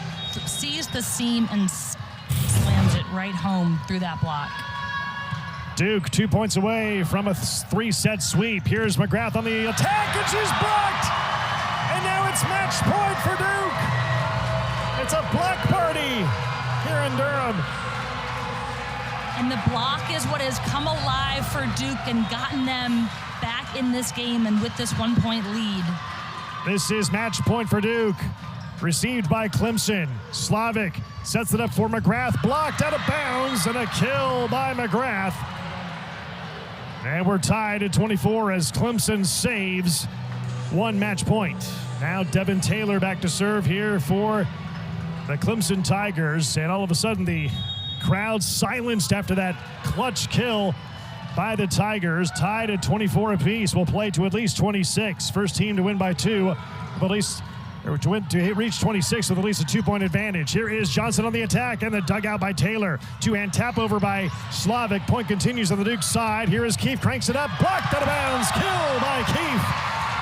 sees the seam and slams it right home through that block. Duke 2 points away from a 3-set sweep. Here's McGrath on the attack, and she's blocked! And now it's match point for Duke. It's a block party here in Durham. And the block is what has come alive for Duke and gotten them back in this game and with this 1-point lead. This is match point for Duke. Received by Clemson. Slavic sets it up for McGrath. Blocked out of bounds, and a kill by McGrath. And we're tied at 24 as Clemson saves 1 match point. Now Devin Taylor back to serve here for the Clemson Tigers. And all of a sudden the crowd silenced after that clutch kill by the Tigers. Tied at 24 apiece. Will play to at least 26. First team to win by 2. At least to reach 26 with at least a 2-point advantage. Here is Johnson on the attack, and the dugout by Taylor. Two-hand tap over by Slavic. Point continues on the Duke side. Here is Keefe, cranks it up, blocked out of bounds. Kill by Keefe.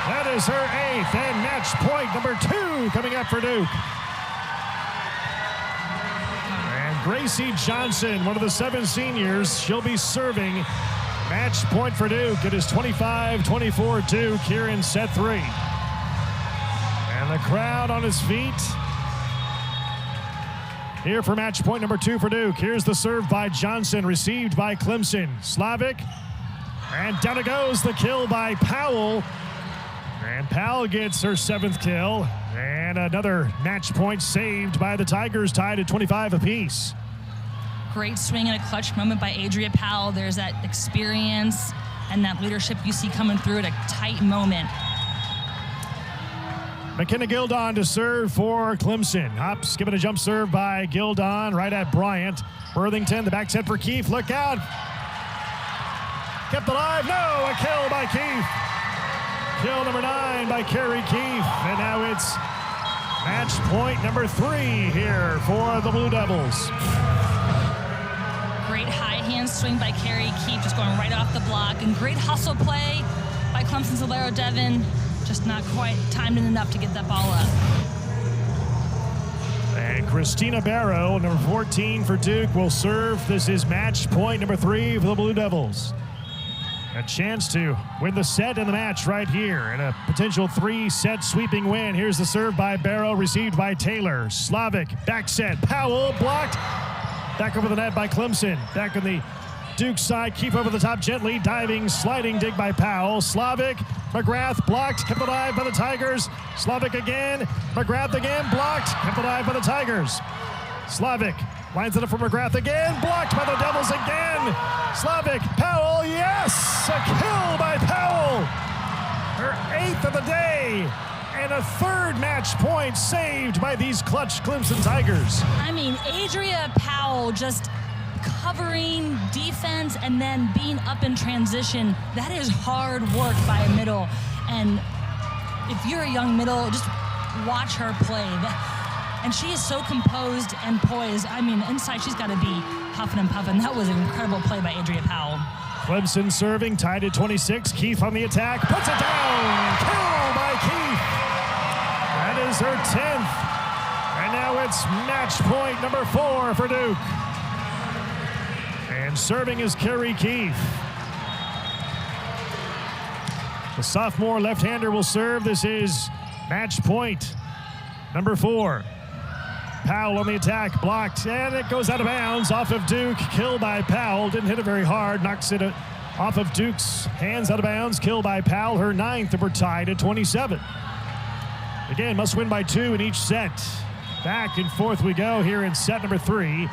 That is her 8th, and match point number 2 coming up for Duke. And Gracie Johnson, one of the 7 seniors, she'll be serving. Match point for Duke. It is 25-24 Duke here in set 3. And the crowd on his feet here for match point number 2 for Duke. Here's the serve by Johnson, received by Clemson. Slavic, and down it goes, the kill by Powell. And Powell gets her 7th kill. And another match point saved by the Tigers, tied at 25 apiece. Great swing and a clutch moment by Adria Powell. There's that experience and that leadership you see coming through at a tight moment. McKenna Gildon to serve for Clemson. Hops, giving a jump serve by Gildon right at Bryant. Worthington, the back set for Keefe. Look out. Kept alive. No, a kill by Keefe. Kill number 9 by Carrie Keefe. And now it's match point number 3 here for the Blue Devils. Great high hand swing by Carrie Keefe, just going right off the block. And great hustle play by Clemson's Alero Devin. Just not quite timed in enough to get that ball up. And Christina Barrow, number 14 for Duke, will serve. This is match point number 3 for the Blue Devils. A chance to win the set and the match right here, and a potential 3-set sweeping win. Here's the serve by Barrow, received by Taylor. Slavic, back set, Powell, blocked. Back over the net by Clemson. Back in the Duke's side. Keefe over the top gently. Diving, sliding dig by Powell. Slavic, McGrath blocked. Kept alive by the Tigers. Slavic again. McGrath again. Blocked. Kept alive by the Tigers. Slavic lines it up for McGrath again. Blocked by the Devils again. Slavic, Powell, yes! A kill by Powell. Her 8th of the day. And a 3rd match point saved by these clutch Clemson Tigers. I mean, Adria Powell just covering defense and then being up in transition. That is hard work by a middle. And if you're a young middle, just watch her play. And she is so composed and poised. I mean, inside she's got to be huffing and puffing. That was an incredible play by Adria Powell. Clemson serving, tied at 26. Keefe on the attack, puts it down. Kill by Keefe. That is her 10th. And now it's match point number 4 for Duke. And serving is Carrie Keefe. The sophomore left-hander will serve. This is match point number 4. Powell on the attack, blocked, and it goes out of bounds off of Duke. Kill by Powell. Didn't hit it very hard. Knocks it off of Duke's hands, out of bounds. Kill by Powell, her 9th, and we're tied at 27. Again, must win by 2 in each set. Back and forth we go here in set number 3.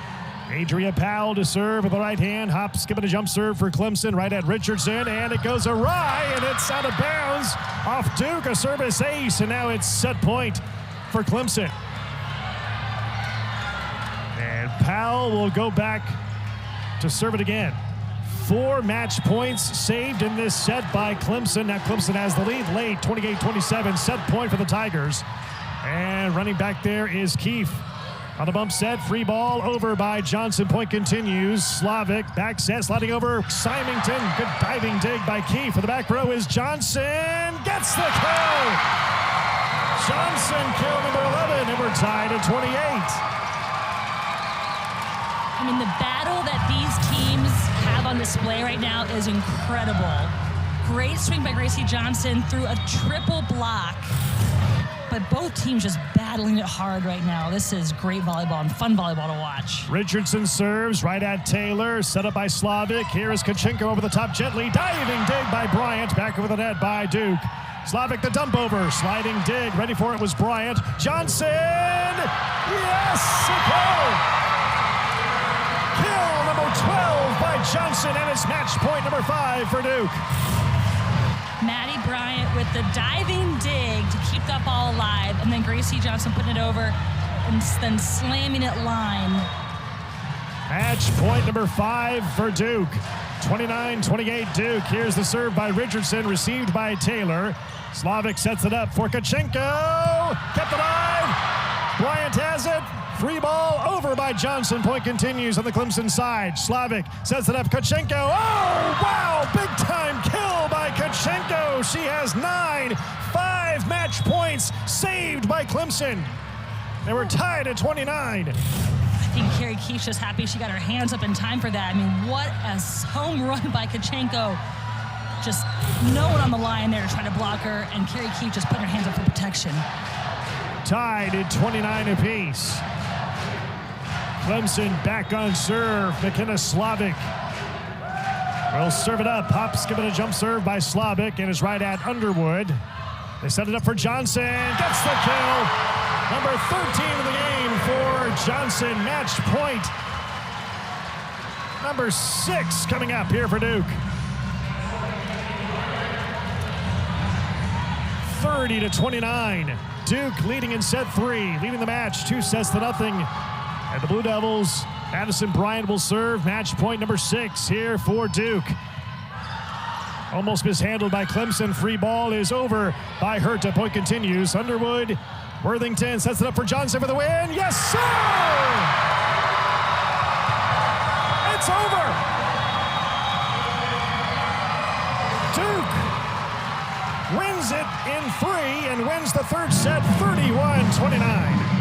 Adria Powell to serve with the right hand. Hop, skip, and a jump serve for Clemson right at Richardson, and it goes awry, and it's out of bounds off Duke. A service ace, and now it's set point for Clemson. And Powell will go back to serve it again. 4 match points saved in this set by Clemson. Now Clemson has the lead late, 28-27, set point for the Tigers. And running back there is Keefe. On the bump set, free ball over by Johnson. Point continues. Slavic, back set, sliding over Symington. Good diving dig by Keefe. For the back row is Johnson. Gets the kill. Johnson, kill number 11, and we're tied at 28. I mean, the battle that these teams have on display right now is incredible. Great swing by Gracie Johnson through a triple block. But both teams just battling it hard right now. This is great volleyball and fun volleyball to watch. Richardson serves right at Taylor. Set up by Slavic. Here is Kachenko over the top gently. Diving dig by Bryant. Back over the net by Duke. Slavic the dump over. Sliding dig. Ready for it was Bryant. Johnson! Yes! A goal! Kill number 12 by Johnson, and it's match point number 5 for Duke. Maddie Bryant with the diving dig to keep that ball alive, and then Gracie Johnson putting it over and then slamming it line. Match point number 5 for Duke. 29-28 Duke. Here's the serve by Richardson, received by Taylor. Slavic sets it up for Kachenko. Kept alive. Bryant has it. Free ball over by Johnson. Point continues on the Clemson side. Slavic sets it up. Kachenko. Oh, wow. Big time kill by Kachenko. She has 9. 5 match points saved by Clemson. And we're tied at 29. I think Carrie Keefe's just happy she got her hands up in time for that. I mean, what a home run by Kachenko. Just no one on the line there to try to block her, and Carrie Keefe just putting her hands up for protection. Tied at 29 apiece. Clemson back on serve. McKenna Slavic will serve it up. Hop, skip, and a jump serve by Slavic, and is right at Underwood. They set it up for Johnson. Gets the kill. Number 13 in the game for Johnson. Match point number 6 coming up here for Duke. 30-29. Duke leading in set 3, leading the match 2-0. And the Blue Devils, Madison Bryant will serve. Match point number 6 here for Duke. Almost mishandled by Clemson. Free ball is over by Herta. Point continues. Underwood, Worthington sets it up for Johnson for the win. Yes, sir! It's over. Duke wins it in 3 and wins the third set 31-29.